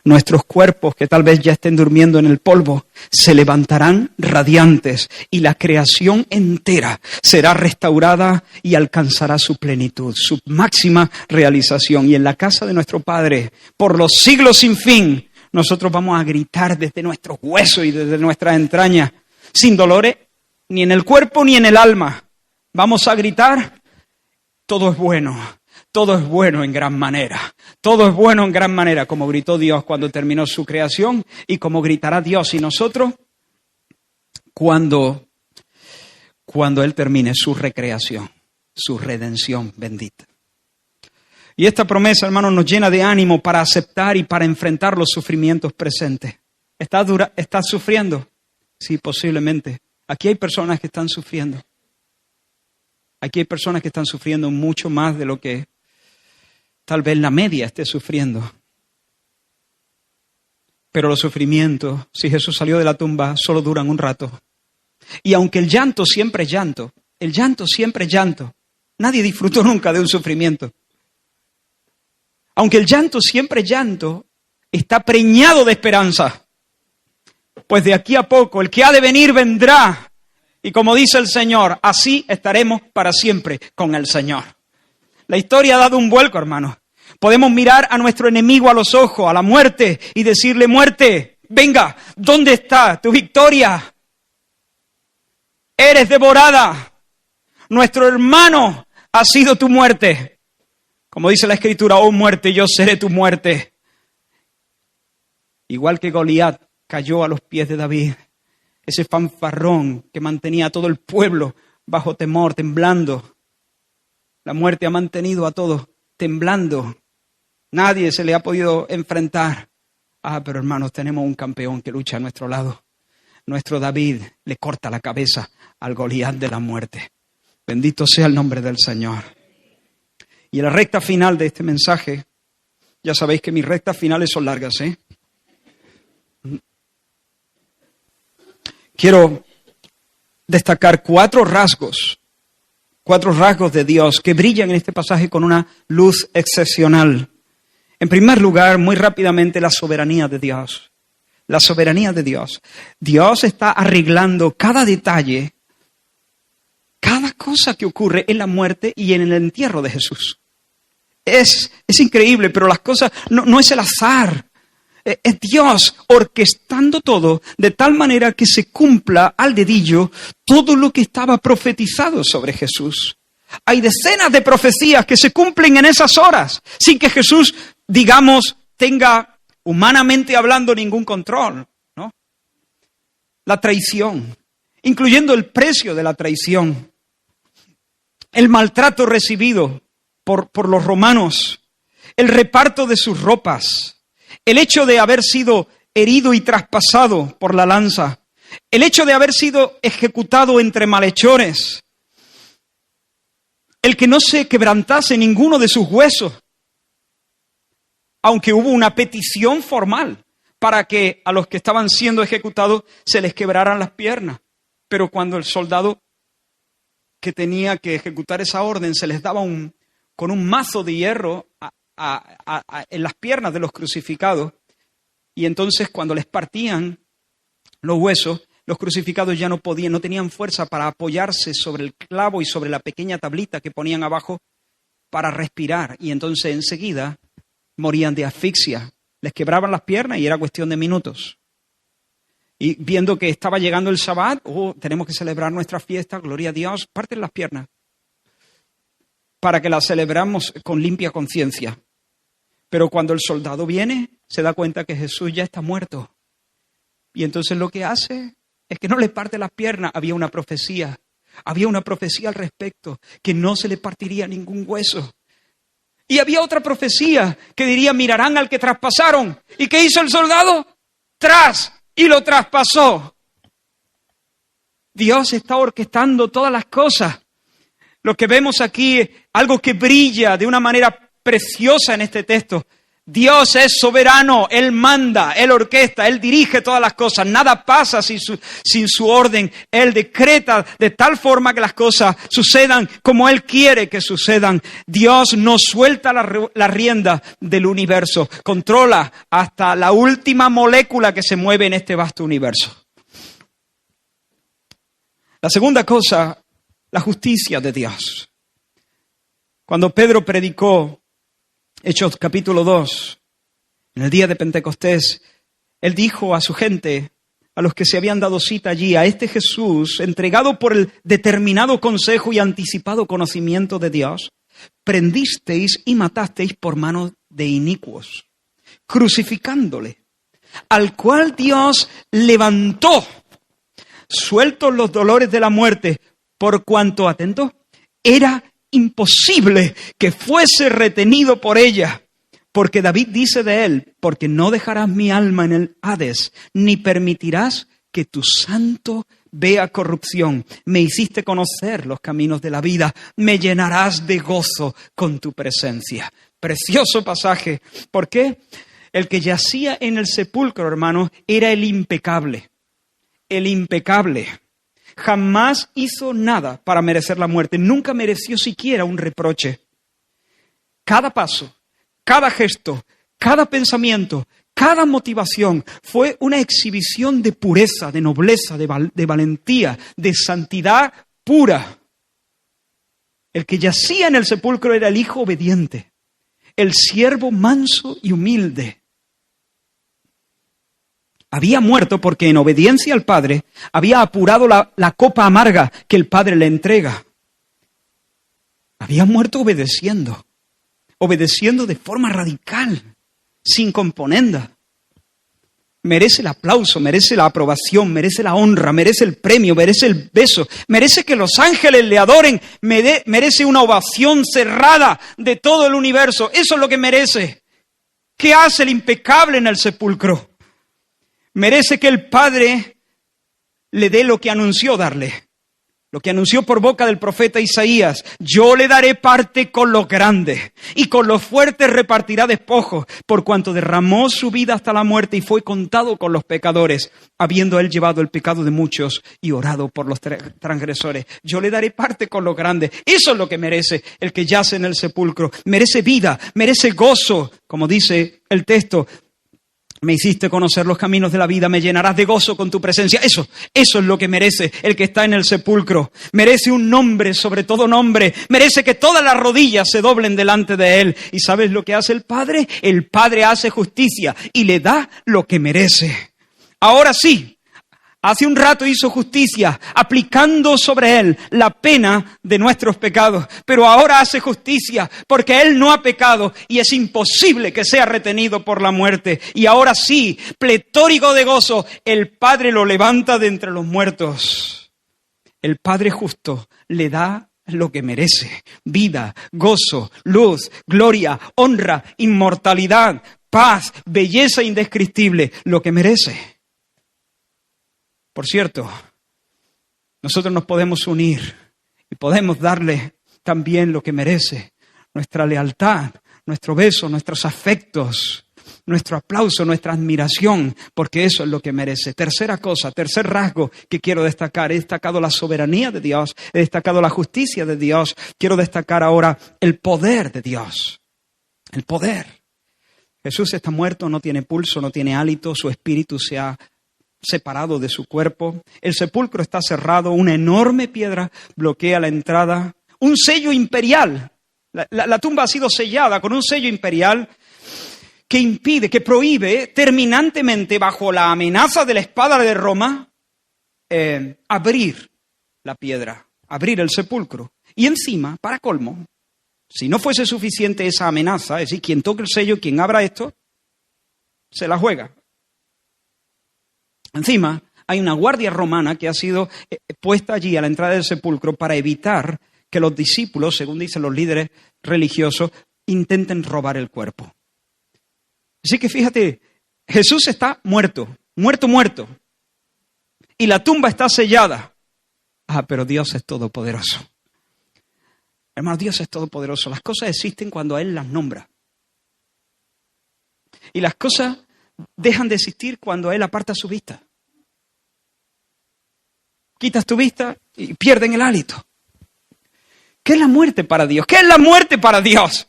nuestros cuerpos, que tal vez ya estén durmiendo en el polvo, se levantarán radiantes y la creación entera será restaurada y alcanzará su plenitud, su máxima realización. Y en la casa de nuestro Padre, por los siglos sin fin, nosotros vamos a gritar desde nuestros huesos y desde nuestras entrañas, sin dolores ni en el cuerpo ni en el alma. Vamos a gritar, todo es bueno, todo es bueno en gran manera. Todo es bueno en gran manera, como gritó Dios cuando terminó su creación y como gritará Dios y nosotros cuando Él termine su recreación, su redención bendita. Y esta promesa, hermanos, nos llena de ánimo para aceptar y para enfrentar los sufrimientos presentes. ¿Estás sufriendo? Sí, posiblemente. Aquí hay personas que están sufriendo. Aquí hay personas que están sufriendo mucho más de lo que tal vez la media esté sufriendo. Pero los sufrimientos, si Jesús salió de la tumba, solo duran un rato. Y aunque el llanto siempre es llanto, nadie disfrutó nunca de un sufrimiento. Aunque el llanto siempre es llanto, está preñado de esperanza. Pues de aquí a poco, el que ha de venir vendrá. Y como dice el Señor, así estaremos para siempre con el Señor. La historia ha dado un vuelco, hermanos. Podemos mirar a nuestro enemigo a los ojos, a la muerte, y decirle, muerte, venga, ¿dónde está tu victoria? Eres devorada. Nuestro hermano ha sido tu muerte. Como dice la Escritura, oh muerte, yo seré tu muerte. Igual que Goliat cayó a los pies de David, ese fanfarrón que mantenía a todo el pueblo bajo temor, temblando. La muerte ha mantenido a todos temblando. Nadie se le ha podido enfrentar. Pero hermanos, tenemos un campeón que lucha a nuestro lado. Nuestro David le corta la cabeza al Goliat de la muerte. Bendito sea el nombre del Señor. Y en la recta final de este mensaje, ya sabéis que mis rectas finales son largas, ¿eh? Quiero destacar cuatro rasgos de Dios que brillan en este pasaje con una luz excepcional. En primer lugar, muy rápidamente, la soberanía de Dios. La soberanía de Dios. Dios está arreglando cada detalle, cada cosa que ocurre en la muerte y en el entierro de Jesús. Es increíble, pero las cosas no es el azar. Es Dios orquestando todo de tal manera que se cumpla al dedillo todo lo que estaba profetizado sobre Jesús. Hay decenas de profecías que se cumplen en esas horas, sin que Jesús, digamos, tenga, humanamente hablando, ningún control, ¿no? La traición, incluyendo el precio de la traición, el maltrato recibido por los romanos, el reparto de sus ropas, el hecho de haber sido herido y traspasado por la lanza, el hecho de haber sido ejecutado entre malhechores, el que no se quebrantase ninguno de sus huesos, aunque hubo una petición formal para que a los que estaban siendo ejecutados se les quebraran las piernas. Pero cuando el soldado que tenía que ejecutar esa orden se les daba con un mazo de hierro en las piernas de los crucificados, y entonces cuando les partían los huesos, los crucificados ya no podían, no tenían fuerza para apoyarse sobre el clavo y sobre la pequeña tablita que ponían abajo para respirar, y entonces enseguida morían de asfixia. Les quebraban las piernas y era cuestión de minutos. Y viendo que estaba llegando el Sabbat, tenemos que celebrar nuestra fiesta, gloria a Dios, parten las piernas para que las celebramos con limpia conciencia. Pero cuando el soldado viene, se da cuenta que Jesús ya está muerto. Y entonces lo que hace es que no le parte las piernas. Había una profecía al respecto, que no se le partiría ningún hueso. Y había otra profecía que diría, mirarán al que traspasaron. ¿Y qué hizo el soldado? Y lo traspasó. Dios está orquestando todas las cosas. Lo que vemos aquí es algo que brilla de una manera preciosa en este texto. Dios es soberano, Él manda, Él orquesta, Él dirige todas las cosas. Nada pasa sin su orden. Él decreta de tal forma que las cosas sucedan como Él quiere que sucedan. Dios no suelta la rienda del universo. Controla hasta la última molécula que se mueve en este vasto universo. La segunda cosa, la justicia de Dios. Cuando Pedro predicó Hechos capítulo 2, en el día de Pentecostés, él dijo a su gente, a los que se habían dado cita allí, a este Jesús, entregado por el determinado consejo y anticipado conocimiento de Dios, prendisteis y matasteis por mano de inicuos, crucificándole, al cual Dios levantó, sueltos los dolores de la muerte, por cuanto, atento, era imposible que fuese retenido por ella. Porque David dice de él, porque no dejarás mi alma en el Hades, ni permitirás que tu santo vea corrupción. Me hiciste conocer los caminos de la vida, me llenarás de gozo con tu presencia. Precioso pasaje. ¿Por qué? El que yacía en el sepulcro, hermanos, era el impecable. El impecable. Jamás hizo nada para merecer la muerte. Nunca mereció siquiera un reproche. Cada paso, cada gesto, cada pensamiento, cada motivación fue una exhibición de pureza, de nobleza, de valentía, de santidad pura. El que yacía en el sepulcro era el hijo obediente, el siervo manso y humilde. Había muerto porque en obediencia al Padre había apurado la copa amarga que el Padre le entrega. Había muerto obedeciendo de forma radical, sin componenda. Merece el aplauso, merece la aprobación, merece la honra, merece el premio, merece el beso, merece que los ángeles le adoren, merece una ovación cerrada de todo el universo. Eso es lo que merece. ¿Qué hace el impecable en el sepulcro? Merece que el Padre le dé lo que anunció darle. Lo que anunció por boca del profeta Isaías: yo le daré parte con los grandes y con los fuertes repartirá despojos, por cuanto derramó su vida hasta la muerte y fue contado con los pecadores, habiendo él llevado el pecado de muchos y orado por los transgresores. Yo le daré parte con los grandes. Eso es lo que merece el que yace en el sepulcro. Merece vida, merece gozo, como dice el texto. Me hiciste conocer los caminos de la vida, me llenarás de gozo con tu presencia. Eso es lo que merece el que está en el sepulcro. Merece un nombre, sobre todo nombre. Merece que todas las rodillas se doblen delante de él. ¿Y sabes lo que hace el Padre? El Padre hace justicia y le da lo que merece. Ahora sí, hace un rato hizo justicia, aplicando sobre él la pena de nuestros pecados. Pero ahora hace justicia porque él no ha pecado y es imposible que sea retenido por la muerte. Y ahora sí, pletórico de gozo, el Padre lo levanta de entre los muertos. El Padre justo le da lo que merece: vida, gozo, luz, gloria, honra, inmortalidad, paz, belleza indescriptible, lo que merece. Por cierto, nosotros nos podemos unir y podemos darle también lo que merece: nuestra lealtad, nuestro beso, nuestros afectos, nuestro aplauso, nuestra admiración, porque eso es lo que merece. Tercera cosa, tercer rasgo que quiero destacar. He destacado la soberanía de Dios, he destacado la justicia de Dios. Quiero destacar ahora el poder de Dios. El poder. Jesús está muerto, no tiene pulso, no tiene hálito, su espíritu se ha separado de su cuerpo. El sepulcro está cerrado, una enorme piedra bloquea la entrada. Un sello imperial. La tumba ha sido sellada con un sello imperial que impide, que prohíbe terminantemente, bajo la amenaza de la espada de Roma, abrir la piedra, abrir el sepulcro. Y encima, para colmo, si no fuese suficiente esa amenaza, es decir, quien toque el sello, quien abra esto, se la juega. Encima, hay una guardia romana que ha sido puesta allí a la entrada del sepulcro para evitar que los discípulos, según dicen los líderes religiosos, intenten robar el cuerpo. Así que fíjate, Jesús está muerto. Y la tumba está sellada. Pero Dios es todopoderoso. Hermano, Dios es todopoderoso. Las cosas existen cuando a Él las nombra. Y las cosas dejan de existir cuando Él aparta su vista. Quitas tu vista y pierden el hálito. ¿Qué es la muerte para Dios? ¿Qué es la muerte para Dios?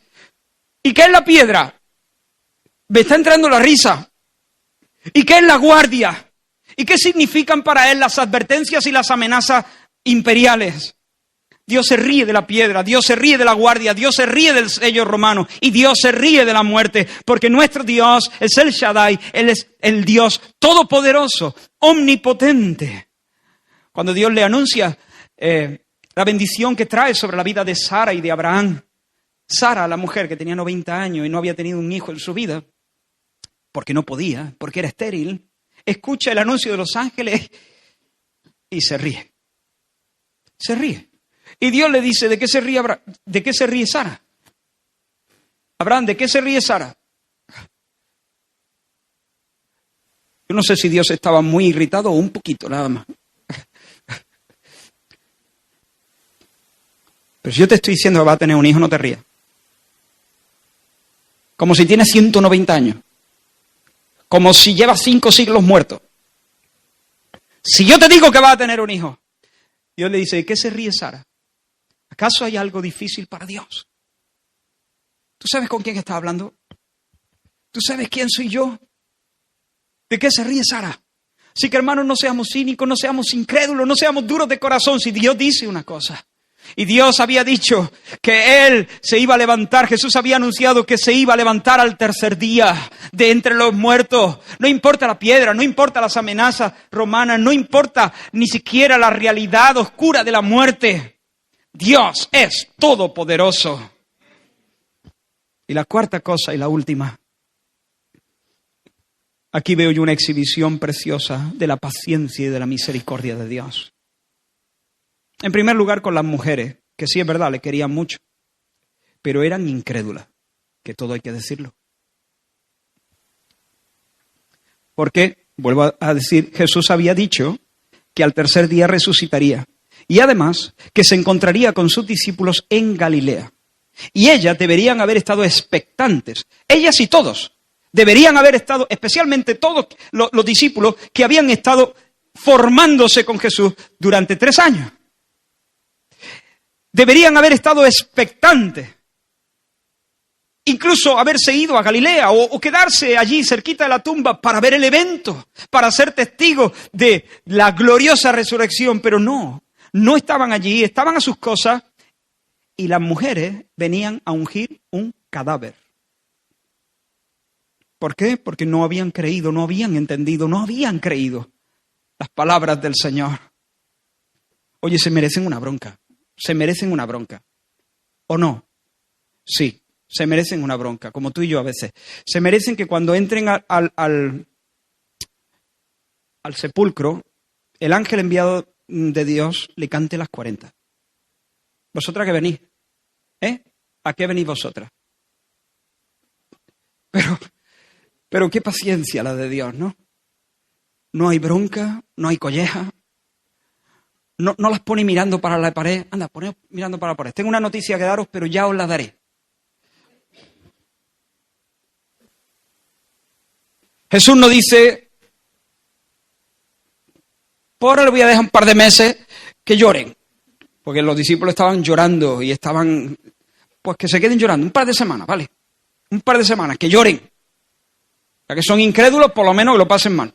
¿Y qué es la piedra? Me está entrando la risa. ¿Y qué es la guardia? ¿Y qué significan para Él las advertencias y las amenazas imperiales? Dios se ríe de la piedra, Dios se ríe de la guardia, Dios se ríe del sello romano y Dios se ríe de la muerte, porque nuestro Dios es el Shaddai, Él es el Dios todopoderoso, omnipotente. Cuando Dios le anuncia la bendición que trae sobre la vida de Sara y de Abraham, Sara, la mujer que tenía 90 años y no había tenido un hijo en su vida, porque no podía, porque era estéril, escucha el anuncio de los ángeles y se ríe. Se ríe. Y Dios le dice, ¿de qué se ríe Abraham? ¿De qué se ríe Sara? Abraham, ¿de qué se ríe Sara? Yo no sé si Dios estaba muy irritado o un poquito, nada más. Pero si yo te estoy diciendo que vas a tener un hijo, no te rías. Como si tienes 190 años. Como si llevas 5 siglos muerto. Si yo te digo que vas a tener un hijo, Dios le dice, ¿de qué se ríe Sara? ¿Acaso hay algo difícil para Dios? ¿Tú sabes con quién está hablando? ¿Tú sabes quién soy yo? ¿De qué se ríe Sara? Así que hermanos, no seamos cínicos, no seamos incrédulos, no seamos duros de corazón. Si Dios dice una cosa, y Dios había dicho que Él se iba a levantar, Jesús había anunciado que se iba a levantar al tercer día de entre los muertos. No importa la piedra, no importa las amenazas romanas, no importa ni siquiera la realidad oscura de la muerte. Dios es todopoderoso. Y la cuarta cosa y la última. Aquí veo yo una exhibición preciosa de la paciencia y de la misericordia de Dios. En primer lugar, con las mujeres, que sí es verdad, le querían mucho, pero eran incrédulas, que todo hay que decirlo. Porque, vuelvo a decir, Jesús había dicho que al tercer día resucitaría y además que se encontraría con sus discípulos en Galilea. Y ellas deberían haber estado expectantes, ellas y todos. Deberían haber estado, especialmente todos los discípulos que habían estado formándose con Jesús durante 3 años. Deberían haber estado expectantes. Incluso haberse ido a Galilea o quedarse allí cerquita de la tumba para ver el evento, para ser testigos de la gloriosa resurrección. Pero no estaban allí, estaban a sus cosas y las mujeres venían a ungir un cadáver. ¿Por qué? Porque no habían creído, no habían entendido, no habían creído las palabras del Señor. Oye, se merecen una bronca. Se merecen una bronca. ¿O no? Sí, se merecen una bronca, como tú y yo a veces. Se merecen que cuando entren al sepulcro, el ángel enviado de Dios le cante las 40. ¿Vosotras qué venís? ¿A qué venís vosotras? Pero qué paciencia la de Dios, ¿no? No hay bronca, no hay colleja. No las pone mirando para la pared. Anda, poned mirando para la pared. Tengo una noticia que daros, pero ya os la daré. Jesús nos dice, por ahora le voy a dejar un par de meses que lloren. Porque los discípulos estaban llorando y estaban, pues que se queden llorando. Un par de semanas, ¿vale? Un par de semanas, que lloren. Ya que son incrédulos, por lo menos que lo pasen mal.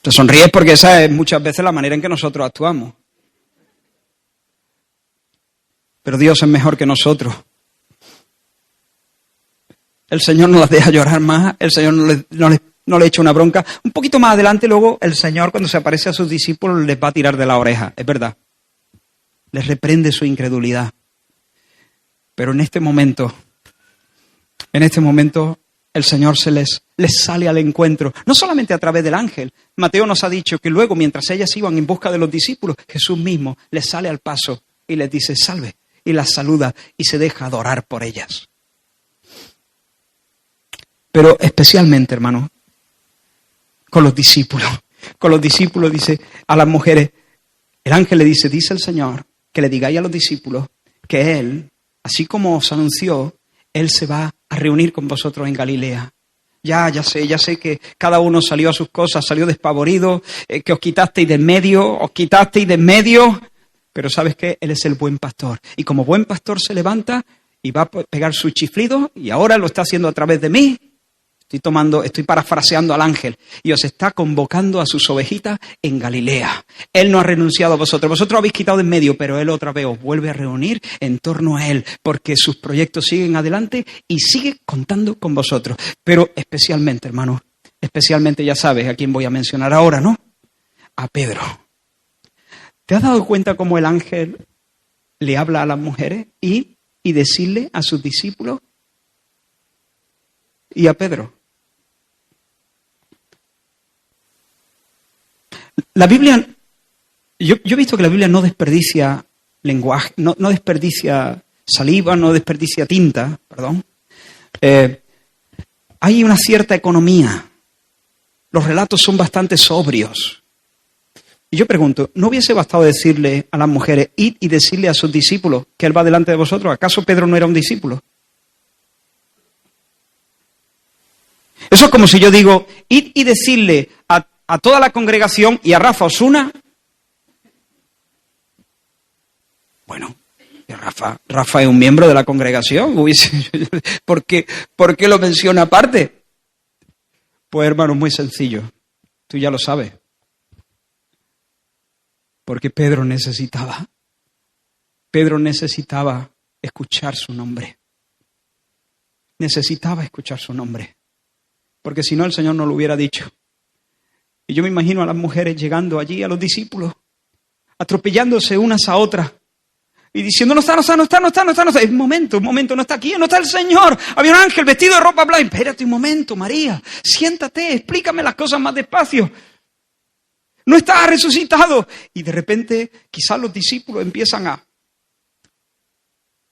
Te sonríes porque esa es muchas veces la manera en que nosotros actuamos. Pero Dios es mejor que nosotros. El Señor no las deja llorar más, el Señor no le echa una bronca. Un poquito más adelante, luego, el Señor, cuando se aparece a sus discípulos, les va a tirar de la oreja, es verdad. Les reprende su incredulidad. Pero en este momento, el Señor les sale al encuentro, no solamente a través del ángel. Mateo nos ha dicho que luego, mientras ellas iban en busca de los discípulos, Jesús mismo les sale al paso y les dice, salve, y las saluda y se deja adorar por ellas. Pero especialmente, hermano, con los discípulos. Con los discípulos dice a las mujeres, el ángel le dice el Señor, que le digáis a los discípulos que Él, así como os anunció, Él se va a reunir con vosotros en Galilea. Ya sé que cada uno salió a sus cosas, salió despavorido, que os quitasteis de en medio, pero ¿sabes qué? Él es el buen pastor. Y como buen pastor se levanta y va a pegar su chiflido, y ahora lo está haciendo a través de mí. Estoy parafraseando al ángel, y os está convocando a sus ovejitas en Galilea. Él no ha renunciado a vosotros. Vosotros habéis quitado de en medio, pero Él otra vez os vuelve a reunir en torno a Él, porque sus proyectos siguen adelante y sigue contando con vosotros. Pero especialmente, hermano, ya sabes a quién voy a mencionar ahora, ¿no? A Pedro. ¿Te has dado cuenta cómo el ángel le habla a las mujeres? Y decirle a sus discípulos y a Pedro. La Biblia, yo he visto que la Biblia no desperdicia lenguaje, no desperdicia saliva, no desperdicia tinta, perdón. Hay una cierta economía. Los relatos son bastante sobrios. Y yo pregunto, ¿no hubiese bastado decirle a las mujeres, id y decirle a sus discípulos que Él va delante de vosotros? ¿Acaso Pedro no era un discípulo? Eso es como si yo digo, id y decirle a toda la congregación y a Rafa Osuna. Bueno, Rafa es un miembro de la congregación. ¿Por qué lo menciona aparte? Pues hermano, es muy sencillo. Tú ya lo sabes. Porque Pedro necesitaba escuchar su nombre. Necesitaba escuchar su nombre. Porque si no, el Señor no lo hubiera dicho. Y yo me imagino a las mujeres llegando allí, a los discípulos, atropellándose unas a otras y diciendo, no está. Un momento, no está aquí, no está el Señor. Había un ángel vestido de ropa blanca. Espérate un momento, María, siéntate, explícame las cosas más despacio. No está resucitado. Y de repente, quizás los discípulos empiezan a...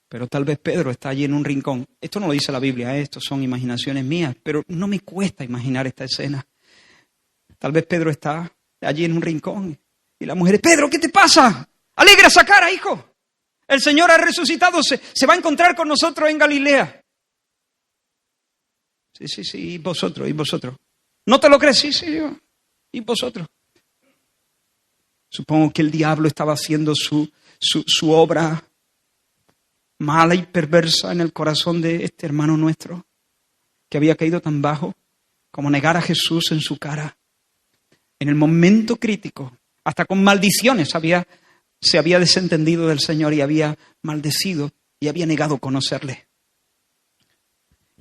Pero tal vez Pedro está allí en un rincón. Esto no lo dice la Biblia, esto son imaginaciones mías, pero no me cuesta imaginar esta escena. Tal vez Pedro está allí en un rincón y la mujer, Pedro, ¿qué te pasa? Alegra esa cara, hijo. El Señor ha resucitado, se va a encontrar con nosotros en Galilea. Sí, y vosotros. ¿No te lo crees? Sí, y vosotros. Supongo que el diablo estaba haciendo su obra mala y perversa en el corazón de este hermano nuestro, que había caído tan bajo como negar a Jesús en su cara. En el momento crítico, hasta con maldiciones, se había desentendido del Señor y había maldecido y había negado conocerle.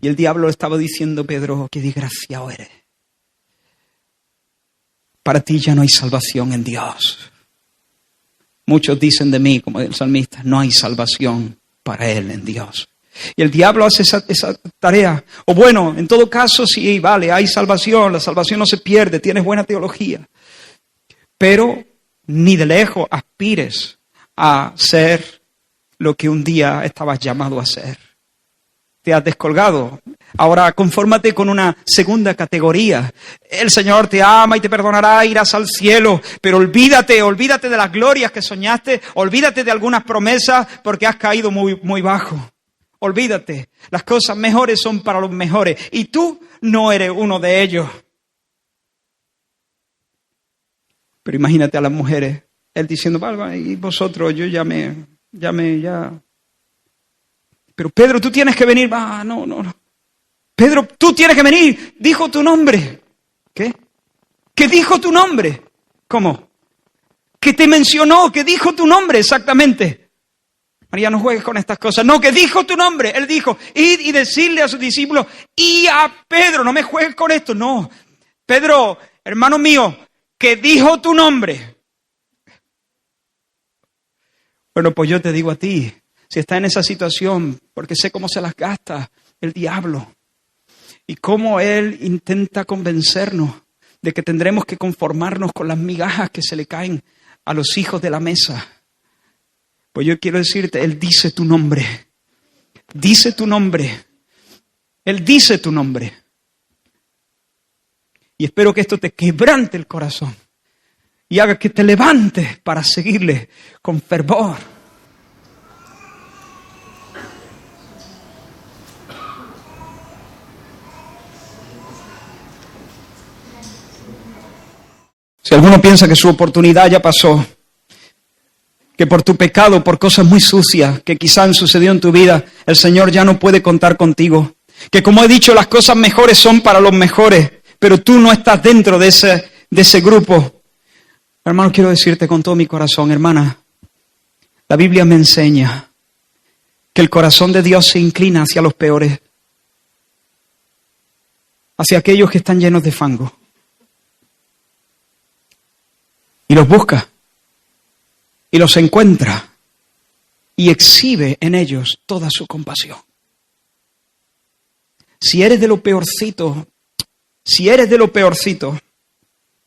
Y el diablo estaba diciendo, Pedro, qué desgraciado eres. Para ti ya no hay salvación en Dios. Muchos dicen de mí, como el salmista, no hay salvación para él en Dios. Y el diablo hace esa tarea. O bueno, en todo caso, sí, vale, hay salvación, la salvación no se pierde, tienes buena teología. Pero ni de lejos aspires a ser lo que un día estabas llamado a ser. Te has descolgado. Ahora confórmate con una segunda categoría. El Señor te ama y te perdonará, irás al cielo. Pero olvídate de las glorias que soñaste. Olvídate de algunas promesas porque has caído muy, muy bajo. Olvídate. Las cosas mejores son para los mejores. Y tú no eres uno de ellos. Pero imagínate a las mujeres. Él diciendo, vale, y vosotros, yo ya. Pero Pedro, tú tienes que venir. No. Pedro, tú tienes que venir. Dijo tu nombre. ¿Qué? ¿Que dijo tu nombre? ¿Cómo? Que te mencionó, que dijo tu nombre, exactamente. María, no juegues con estas cosas. No, que dijo tu nombre. Él dijo, id y decirle a sus discípulos y a Pedro, no me juegues con esto. No, Pedro, hermano mío, que dijo tu nombre. Bueno, pues yo te digo a ti, si estás en esa situación, porque sé cómo se las gasta el diablo y cómo él intenta convencernos de que tendremos que conformarnos con las migajas que se le caen a los hijos de la mesa. Pues yo quiero decirte, Él dice tu nombre. Dice tu nombre. Él dice tu nombre. Y espero que esto te quebrante el corazón y haga que te levantes para seguirle con fervor. Si alguno piensa que su oportunidad ya pasó, que por tu pecado, por cosas muy sucias que quizá han sucedido en tu vida, el Señor ya no puede contar contigo. Que como he dicho, las cosas mejores son para los mejores, pero tú no estás dentro de ese grupo. Hermano, quiero decirte con todo mi corazón, hermana, la Biblia me enseña que el corazón de Dios se inclina hacia los peores, hacia aquellos que están llenos de fango. Y los busca. y los encuentra y exhibe en ellos toda su compasión. Si eres de lo peorcito,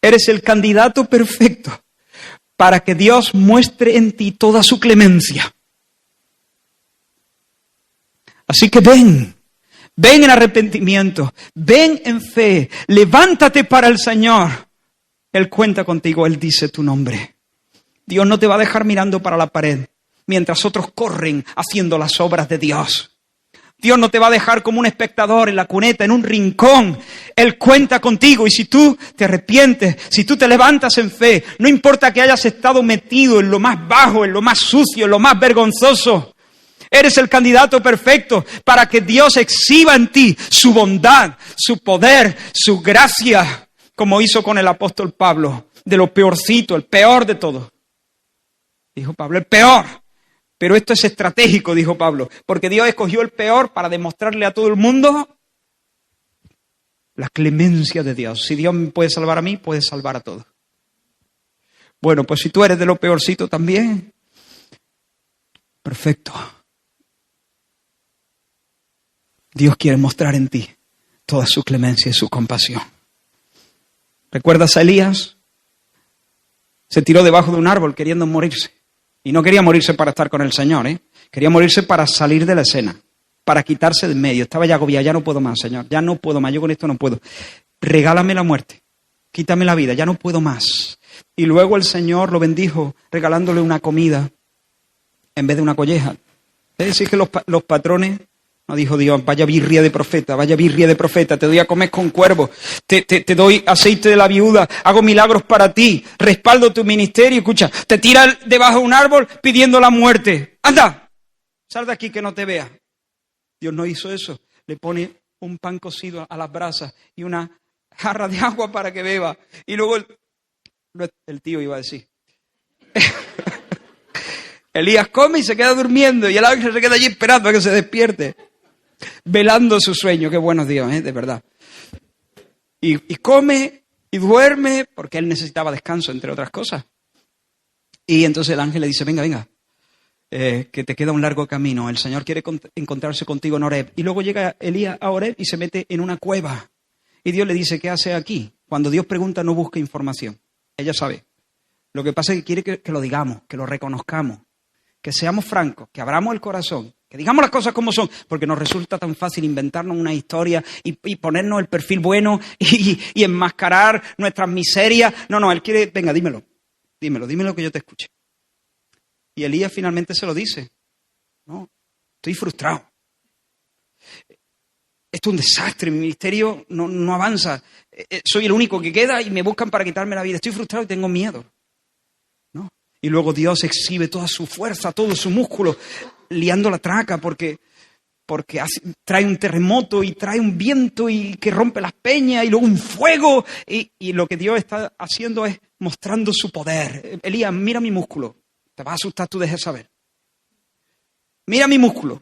eres el candidato perfecto para que Dios muestre en ti toda su clemencia. Así que ven en arrepentimiento, ven en fe, levántate para el Señor. Él cuenta contigo, Él dice tu nombre. Dios no te va a dejar mirando para la pared mientras otros corren haciendo las obras de Dios. Dios no te va a dejar como un espectador en la cuneta, en un rincón. Él cuenta contigo y si tú te arrepientes, si tú te levantas en fe, no importa que hayas estado metido en lo más bajo, en lo más sucio, en lo más vergonzoso, eres el candidato perfecto para que Dios exhiba en ti su bondad, su poder, su gracia, como hizo con el apóstol Pablo, de lo peorcito, el peor de todo. Dijo Pablo, el peor. Pero esto es estratégico, dijo Pablo, porque Dios escogió el peor para demostrarle a todo el mundo la clemencia de Dios. Si Dios me puede salvar a mí, puede salvar a todos. Bueno, pues si tú eres de lo peorcito también, perfecto. Dios quiere mostrar en ti toda su clemencia y su compasión. ¿Recuerdas a Elías? Se tiró debajo de un árbol queriendo morirse. Y no quería morirse para estar con el Señor, Quería morirse para salir de la escena, para quitarse de en medio. Estaba ya agobiado, ya no puedo más, Señor, ya no puedo más, yo con esto no puedo. Regálame la muerte, quítame la vida, ya no puedo más. Y luego el Señor lo bendijo regalándole una comida en vez de una colleja. Es decir, que los patrones, no dijo Dios, vaya birria de profeta, te doy a comer con cuervos, te doy aceite de la viuda, hago milagros para ti, respaldo tu ministerio, escucha, te tiras debajo de un árbol pidiendo la muerte. ¡Anda! Sal de aquí que no te vea. Dios no hizo eso. Le pone un pan cocido a las brasas y una jarra de agua para que beba. Y luego el tío iba a decir. Elías come y se queda durmiendo y el ángel se queda allí esperando a que se despierte. Velando su sueño, qué buenos Dios, de verdad. Y come y duerme porque él necesitaba descanso, entre otras cosas. Y entonces el ángel le dice, venga, que te queda un largo camino. El Señor quiere encontrarse contigo en Horeb. Y luego llega Elías a Horeb y se mete en una cueva. Y Dios le dice, ¿qué hace aquí? Cuando Dios pregunta, no busca información. Ella sabe. Lo que pasa es que quiere que lo digamos, que lo reconozcamos, que seamos francos, que abramos el corazón. Que digamos las cosas como son, porque nos resulta tan fácil inventarnos una historia y ponernos el perfil bueno y enmascarar nuestras miserias. No, él quiere, venga, dímelo que yo te escuche. Y Elías finalmente se lo dice. No, estoy frustrado. Esto es un desastre, mi ministerio no avanza. Soy el único que queda y me buscan para quitarme la vida. Estoy frustrado y tengo miedo. ¿No? Y luego Dios exhibe toda su fuerza, todo su músculo, liando la traca porque trae un terremoto y trae un viento y que rompe las peñas y luego un fuego y lo que Dios está haciendo es mostrando su poder. Elías, mira mi músculo. Te vas a asustar tú de Jezabel. Mira mi músculo.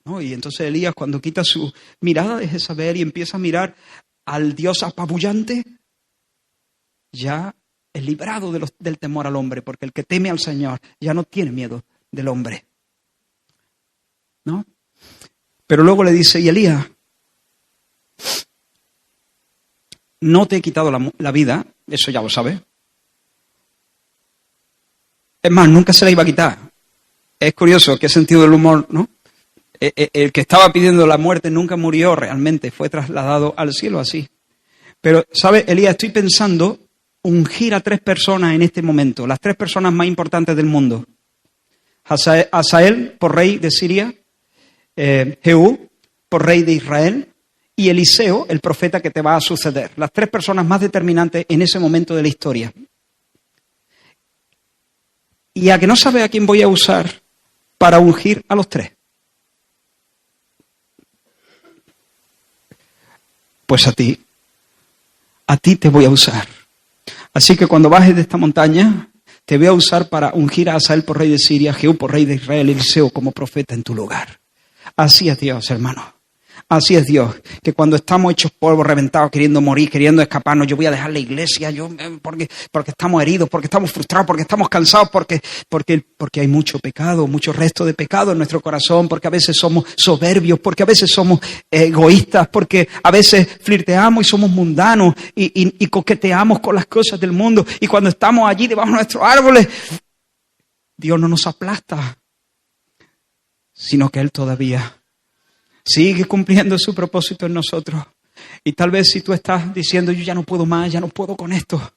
¿No? Y entonces Elías, cuando quita su mirada de Jezabel y empieza a mirar al Dios apabullante, ya es librado del temor al hombre, porque el que teme al Señor ya no tiene miedo del hombre. ¿No? Pero luego le dice, y Elías, no te he quitado la vida, eso ya lo sabes. Es más, nunca se la iba a quitar. Es curioso, qué sentido del humor, ¿no? El que estaba pidiendo la muerte nunca murió realmente, fue trasladado al cielo así. Pero, ¿sabes, Elías? Estoy pensando ungir a 3 personas en este momento, las 3 personas más importantes del mundo. Hazael por rey de Siria, Jehú por rey de Israel y Eliseo, el profeta que te va a suceder. Las 3 personas más determinantes en ese momento de la historia. ¿Y a que no sabes a quién voy a usar para ungir a los 3? Pues a ti te voy a usar. Así que cuando bajes de esta montaña, te voy a usar para ungir a Hazael por rey de Siria, Jehú por rey de Israel, Eliseo como profeta en tu lugar. Así es Dios, hermano. Así es Dios, que cuando estamos hechos polvo, reventados, queriendo morir, queriendo escaparnos, yo voy a dejar la iglesia, porque estamos heridos, porque estamos frustrados, porque estamos cansados, porque hay mucho pecado, mucho resto de pecado en nuestro corazón, porque a veces somos soberbios, porque a veces somos egoístas, porque a veces flirteamos y somos mundanos y coqueteamos con las cosas del mundo. Y cuando estamos allí debajo de nuestros árboles, Dios no nos aplasta, sino que Él todavía sigue cumpliendo su propósito en nosotros. Y tal vez si tú estás diciendo, yo ya no puedo más, ya no puedo con esto,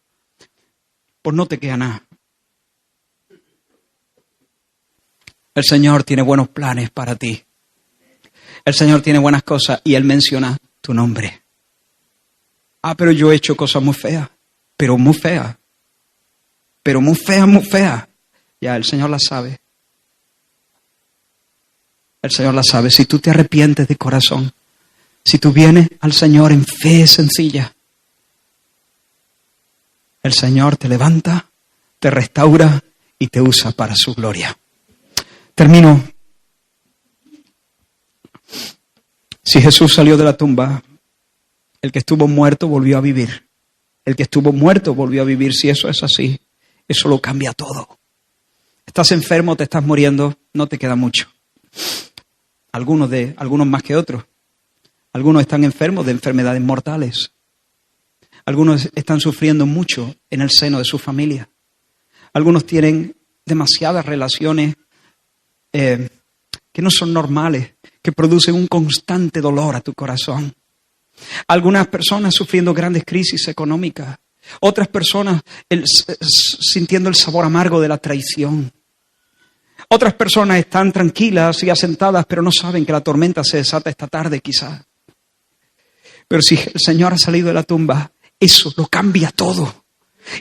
pues no te queda nada. El Señor tiene buenos planes para ti. El Señor tiene buenas cosas y Él menciona tu nombre. Pero yo he hecho cosas muy feas, pero muy feas. Pero muy feas, muy feas. Ya, el Señor las sabe. El Señor la sabe. Si tú te arrepientes de corazón, si tú vienes al Señor en fe sencilla, el Señor te levanta, te restaura y te usa para su gloria. Termino. Si Jesús salió de la tumba, el que estuvo muerto volvió a vivir. El que estuvo muerto volvió a vivir. Si eso es así, eso lo cambia todo. Estás enfermo, te estás muriendo, no te queda mucho. Algunos más que otros. Algunos están enfermos de enfermedades mortales. Algunos están sufriendo mucho en el seno de su familia. Algunos tienen demasiadas relaciones que no son normales, que producen un constante dolor a tu corazón. Algunas personas sufriendo grandes crisis económicas. Otras personas sintiendo el sabor amargo de la traición. Otras personas están tranquilas y asentadas, pero no saben que la tormenta se desata esta tarde quizás. Pero si el Señor ha salido de la tumba, eso lo cambia todo.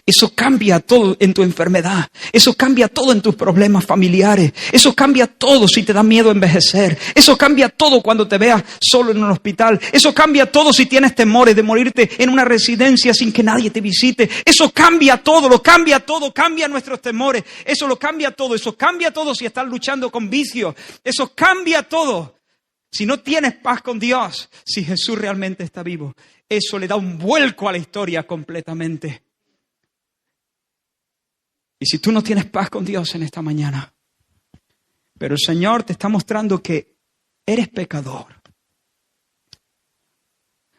Eso cambia todo en tu enfermedad. Eso cambia todo en tus problemas familiares. Eso cambia todo si te da miedo envejecer. Eso cambia todo cuando te veas solo en un hospital. Eso cambia todo si tienes temores de morirte en una residencia sin que nadie te visite. Eso cambia todo, lo cambia todo, cambia nuestros temores. Eso lo cambia todo. Eso cambia todo si estás luchando con vicios. Eso cambia todo. Si no tienes paz con Dios, si Jesús realmente está vivo, eso le da un vuelco a la historia completamente. Y si tú no tienes paz con Dios en esta mañana, pero el Señor te está mostrando que eres pecador.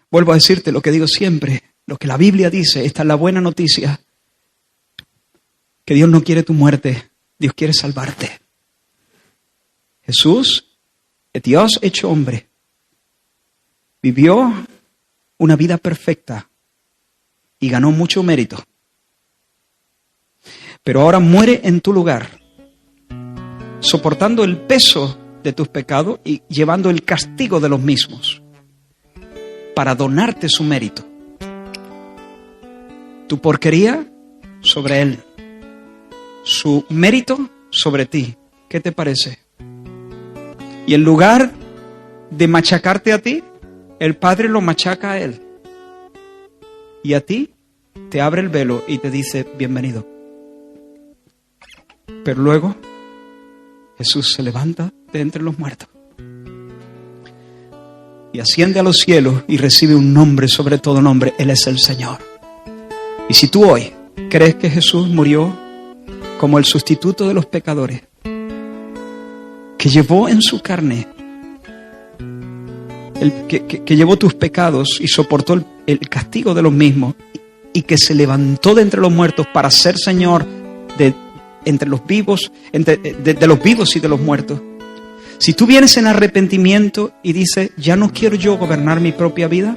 Vuelvo a decirte lo que digo siempre, lo que la Biblia dice, esta es la buena noticia, que Dios no quiere tu muerte, Dios quiere salvarte. Jesús, Dios hecho hombre, vivió una vida perfecta y ganó mucho mérito. Pero ahora muere en tu lugar, soportando el peso de tus pecados y llevando el castigo de los mismos, para donarte su mérito. Tu porquería sobre Él, su mérito sobre ti. ¿Qué te parece? Y en lugar de machacarte a ti, el Padre lo machaca a Él. Y a ti te abre el velo y te dice, bienvenido. Pero luego Jesús se levanta de entre los muertos y asciende a los cielos y recibe un nombre sobre todo nombre. Él es el Señor. Y si tú hoy crees que Jesús murió como el sustituto de los pecadores, que llevó en su carne, que llevó tus pecados y soportó el castigo de los mismos, y que se levantó de entre los muertos para ser Señor entre los vivos, de los vivos y de los muertos. Si tú vienes en arrepentimiento y dices, ya no quiero yo gobernar mi propia vida,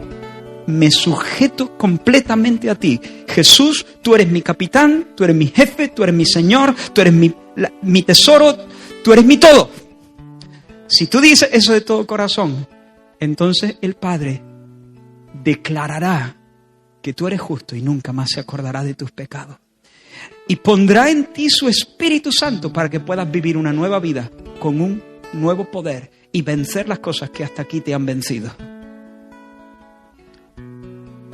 me sujeto completamente a ti. Jesús, tú eres mi capitán, tú eres mi jefe, tú eres mi Señor, tú eres mi tesoro, tú eres mi todo. Si tú dices eso de todo corazón, entonces el Padre declarará que tú eres justo y nunca más se acordará de tus pecados. Y pondrá en ti su Espíritu Santo para que puedas vivir una nueva vida con un nuevo poder y vencer las cosas que hasta aquí te han vencido.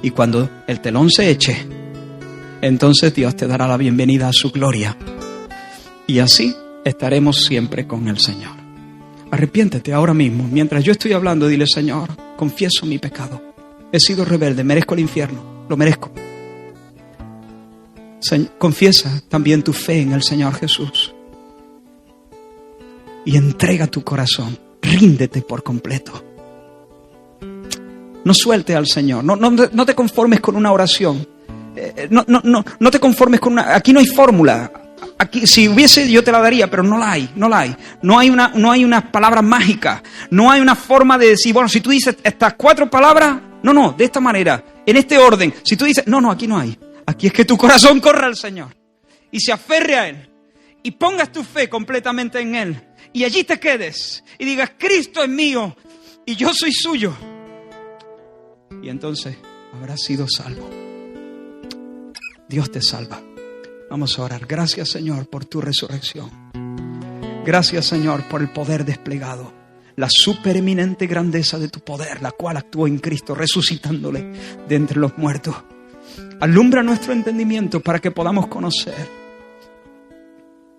Y cuando el telón se eche, entonces Dios te dará la bienvenida a su gloria. Y así estaremos siempre con el Señor. Arrepiéntete ahora mismo. Mientras yo estoy hablando, dile: Señor, confieso mi pecado. He sido rebelde, merezco el infierno, lo merezco. Confiesa también tu fe en el Señor Jesús. Y entrega tu corazón. Ríndete por completo. No suelte al Señor. No te conformes con una oración. No te conformes con una... Aquí no hay fórmula. Aquí, si hubiese, yo te la daría, pero no la hay. No hay una palabra mágica. No hay una forma de decir, bueno, si tú dices estas 4 palabras, no, de esta manera, en este orden. Si tú dices, no, aquí no hay. Aquí es que tu corazón corra al Señor y se aferre a Él y pongas tu fe completamente en Él y allí te quedes y digas: Cristo es mío y yo soy suyo. Y entonces habrás sido salvo. Dios te salva. Vamos a orar. Gracias, Señor, por tu resurrección. Gracias, Señor, por el poder desplegado, la supereminente grandeza de tu poder, la cual actuó en Cristo, resucitándole de entre los muertos. Alumbra nuestro entendimiento para que podamos conocer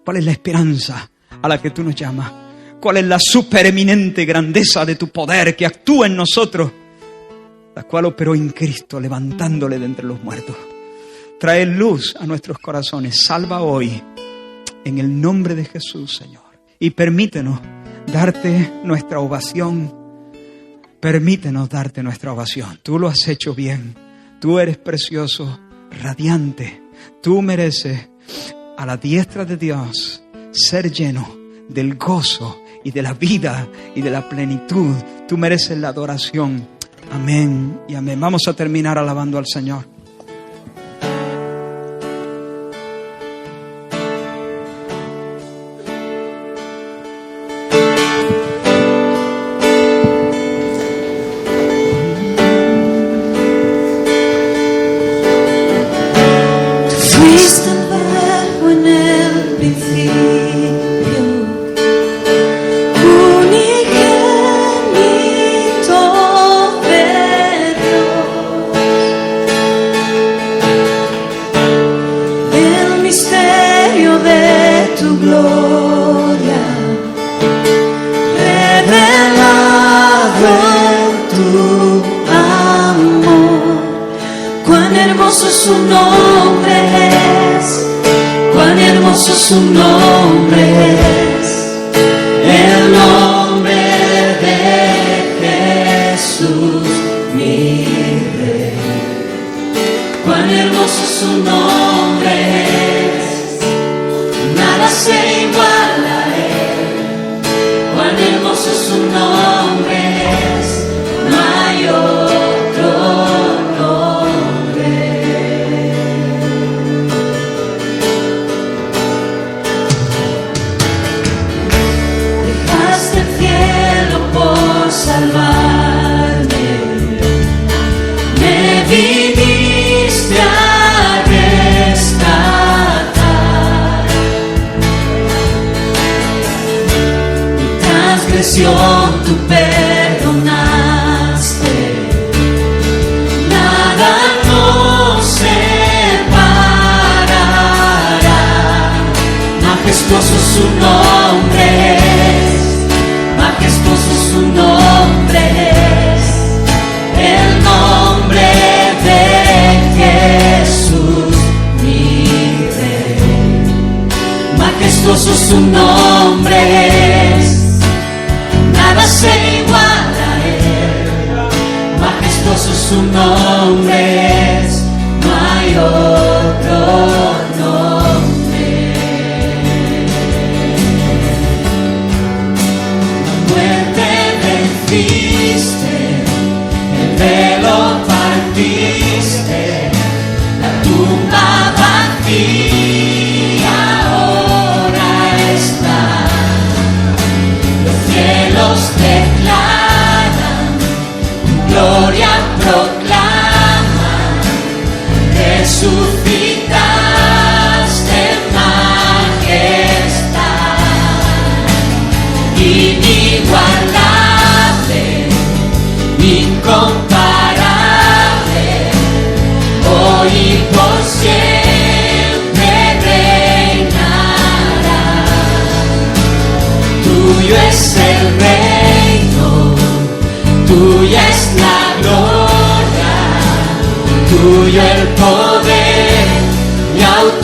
cuál es la esperanza a la que tú nos llamas, cuál es la supereminente grandeza de tu poder que actúa en nosotros, la cual operó en Cristo, levantándole de entre los muertos. Trae luz a nuestros corazones. Salva hoy, en el nombre de Jesús, Señor. Y permítenos darte nuestra ovación. Permítenos darte nuestra ovación. Tú lo has hecho bien. Tú eres precioso, radiante. Tú mereces, a la diestra de Dios, ser lleno del gozo y de la vida y de la plenitud. Tú mereces la adoración. Amén y amén. Vamos a terminar alabando al Señor. Su nombre es el nombre de Jesús, mi Rey. Cuán hermoso su nombre es, nada se iguala a él. Cuán hermoso su nombre es, no hay otro nombre. Salvarme, me viniste a rescatar. Mi transgresión tú perdonaste, nada nos separará. Majestuoso su nombre es, majestuoso su nombre es, el nombre de Jesús, mi Rey. Majestuoso su nombre es, nada se iguala a él. Majestuoso su nombre es, no hay otro nombre. El velo partiste, la tumba vacía ahora está. Los cielos declaran, gloria proclaman,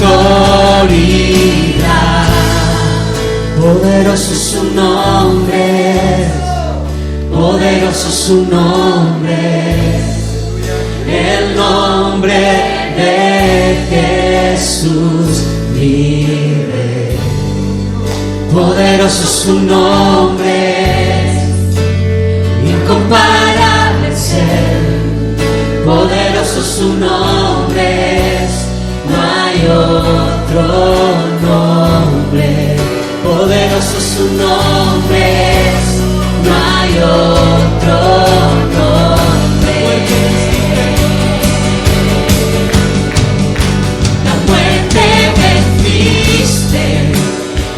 autoridad. Poderoso es su nombre, poderoso es su nombre, el nombre de Jesús, mi Rey. Poderoso es su nombre, incomparable es Él. Poderoso es su nombre, no hay otro nombre. Poderoso es su nombre, no hay otro nombre. La muerte venciste,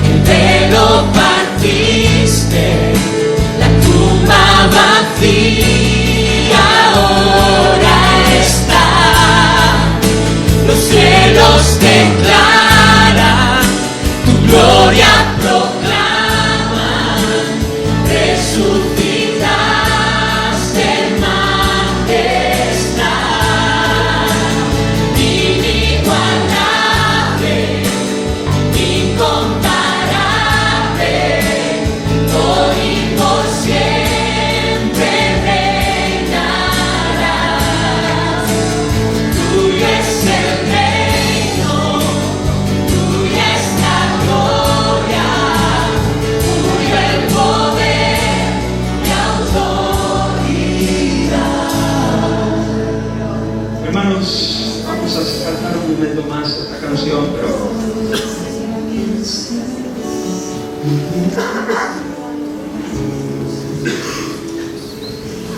el velo partiste, la tumba vacía ahora está. Los cielos declaran tu gloria.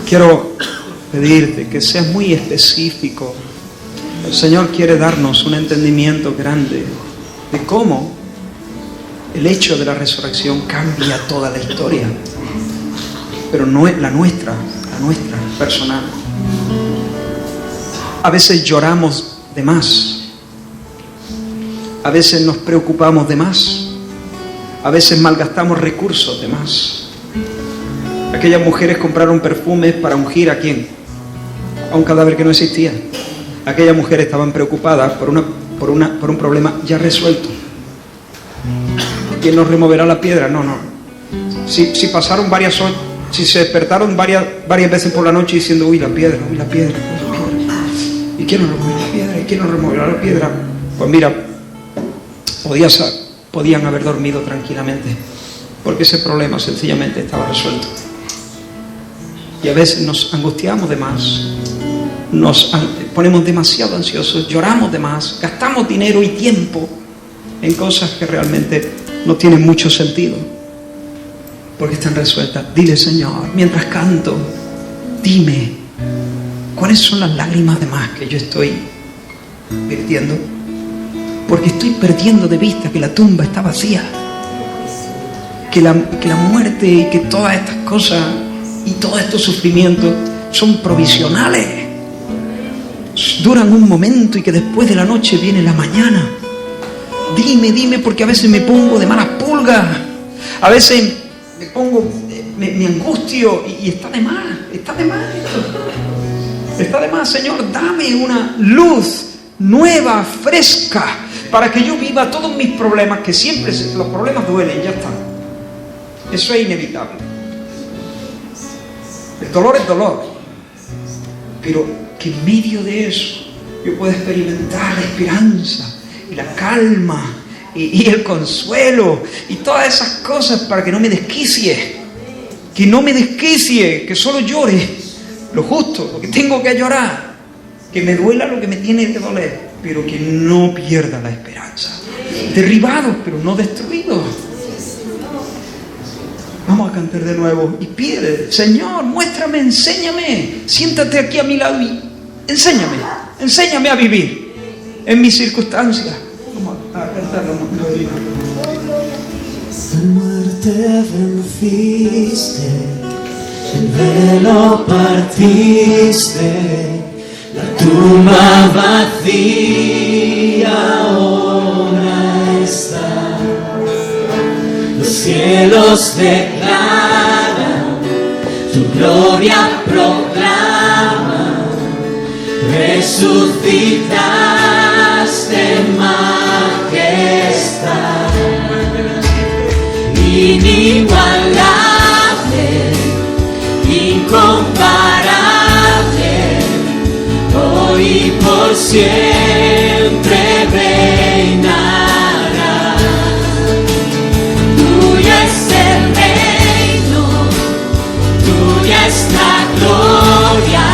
Quiero pedirte que seas muy específico. El Señor quiere darnos un entendimiento grande de cómo el hecho de la resurrección cambia toda la historia, pero no es la nuestra personal. A veces lloramos de más, a veces nos preocupamos de más, a veces malgastamos recursos de más. Aquellas mujeres compraron perfumes para ungir ¿a quién? A un cadáver que no existía. Aquellas mujeres estaban preocupadas por un problema ya resuelto. ¿Quién nos removerá la piedra? No. Si pasaron varias horas, si se despertaron varias veces por la noche diciendo, uy, la piedra. ¿Y quién nos removerá la piedra? ¿Y quién nos removerá la piedra? Pues mira, podían haber dormido tranquilamente, porque ese problema sencillamente estaba resuelto. Y a veces nos angustiamos de más, nos ponemos demasiado ansiosos, lloramos de más, gastamos dinero y tiempo en cosas que realmente no tienen mucho sentido, porque están resueltas. Dile, Señor, mientras canto, dime, ¿cuáles son las lágrimas de más que yo estoy vertiendo? Porque estoy perdiendo de vista que la tumba está vacía, que la muerte y que todas estas cosas y todos estos sufrimientos son provisionales, duran un momento y que después de la noche viene la mañana. Dime, porque a veces me pongo de malas pulgas, a veces me angustio y está de más esto. Señor, dame una luz nueva, fresca, para que yo viva todos mis problemas, que siempre los problemas duelen, ya está. Eso es inevitable. El dolor es dolor, pero que en medio de eso yo pueda experimentar la esperanza y la calma y el consuelo y todas esas cosas, para que no me desquicie, que solo llore lo justo, lo que tengo que llorar, que me duela lo que me tiene que doler, pero que no pierda la esperanza. Derribados, pero no destruidos. Vamos a cantar de nuevo y pide, Señor, muéstrame, enséñame, siéntate aquí a mi lado y enséñame a vivir en mis circunstancias. Vamos a cantar la muerte venciste, el velo partiste, la tumba vacía ahora está. Los cielos declaran, tu gloria proclaman, resucitaste más. inigualable, incomparable, hoy y por siempre reinará. Tuya es el reino, tuya es la gloria,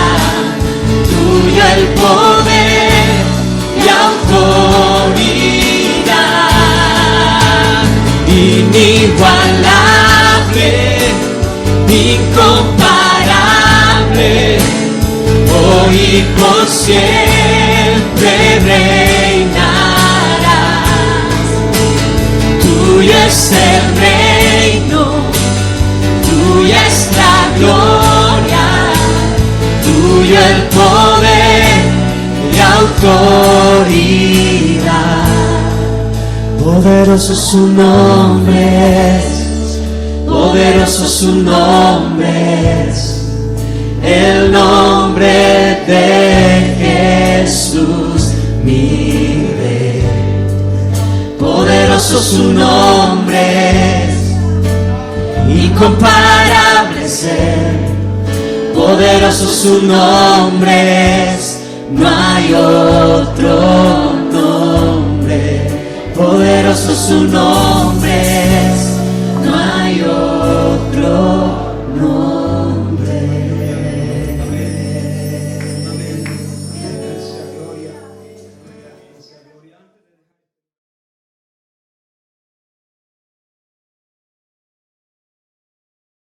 tuyo el poder y autoridad. Inigualable, incomparable, hoy y por siempre reinarás. Tuyo es el reino, tuya es la gloria, tuyo el poder y autoridad. Poderoso su nombre es, poderoso su nombre es, el nombre de Jesús, mi Rey. Poderoso su nombre es, incomparable es Él. Poderoso su nombre es, no hay otro nombre. Poderoso su nombre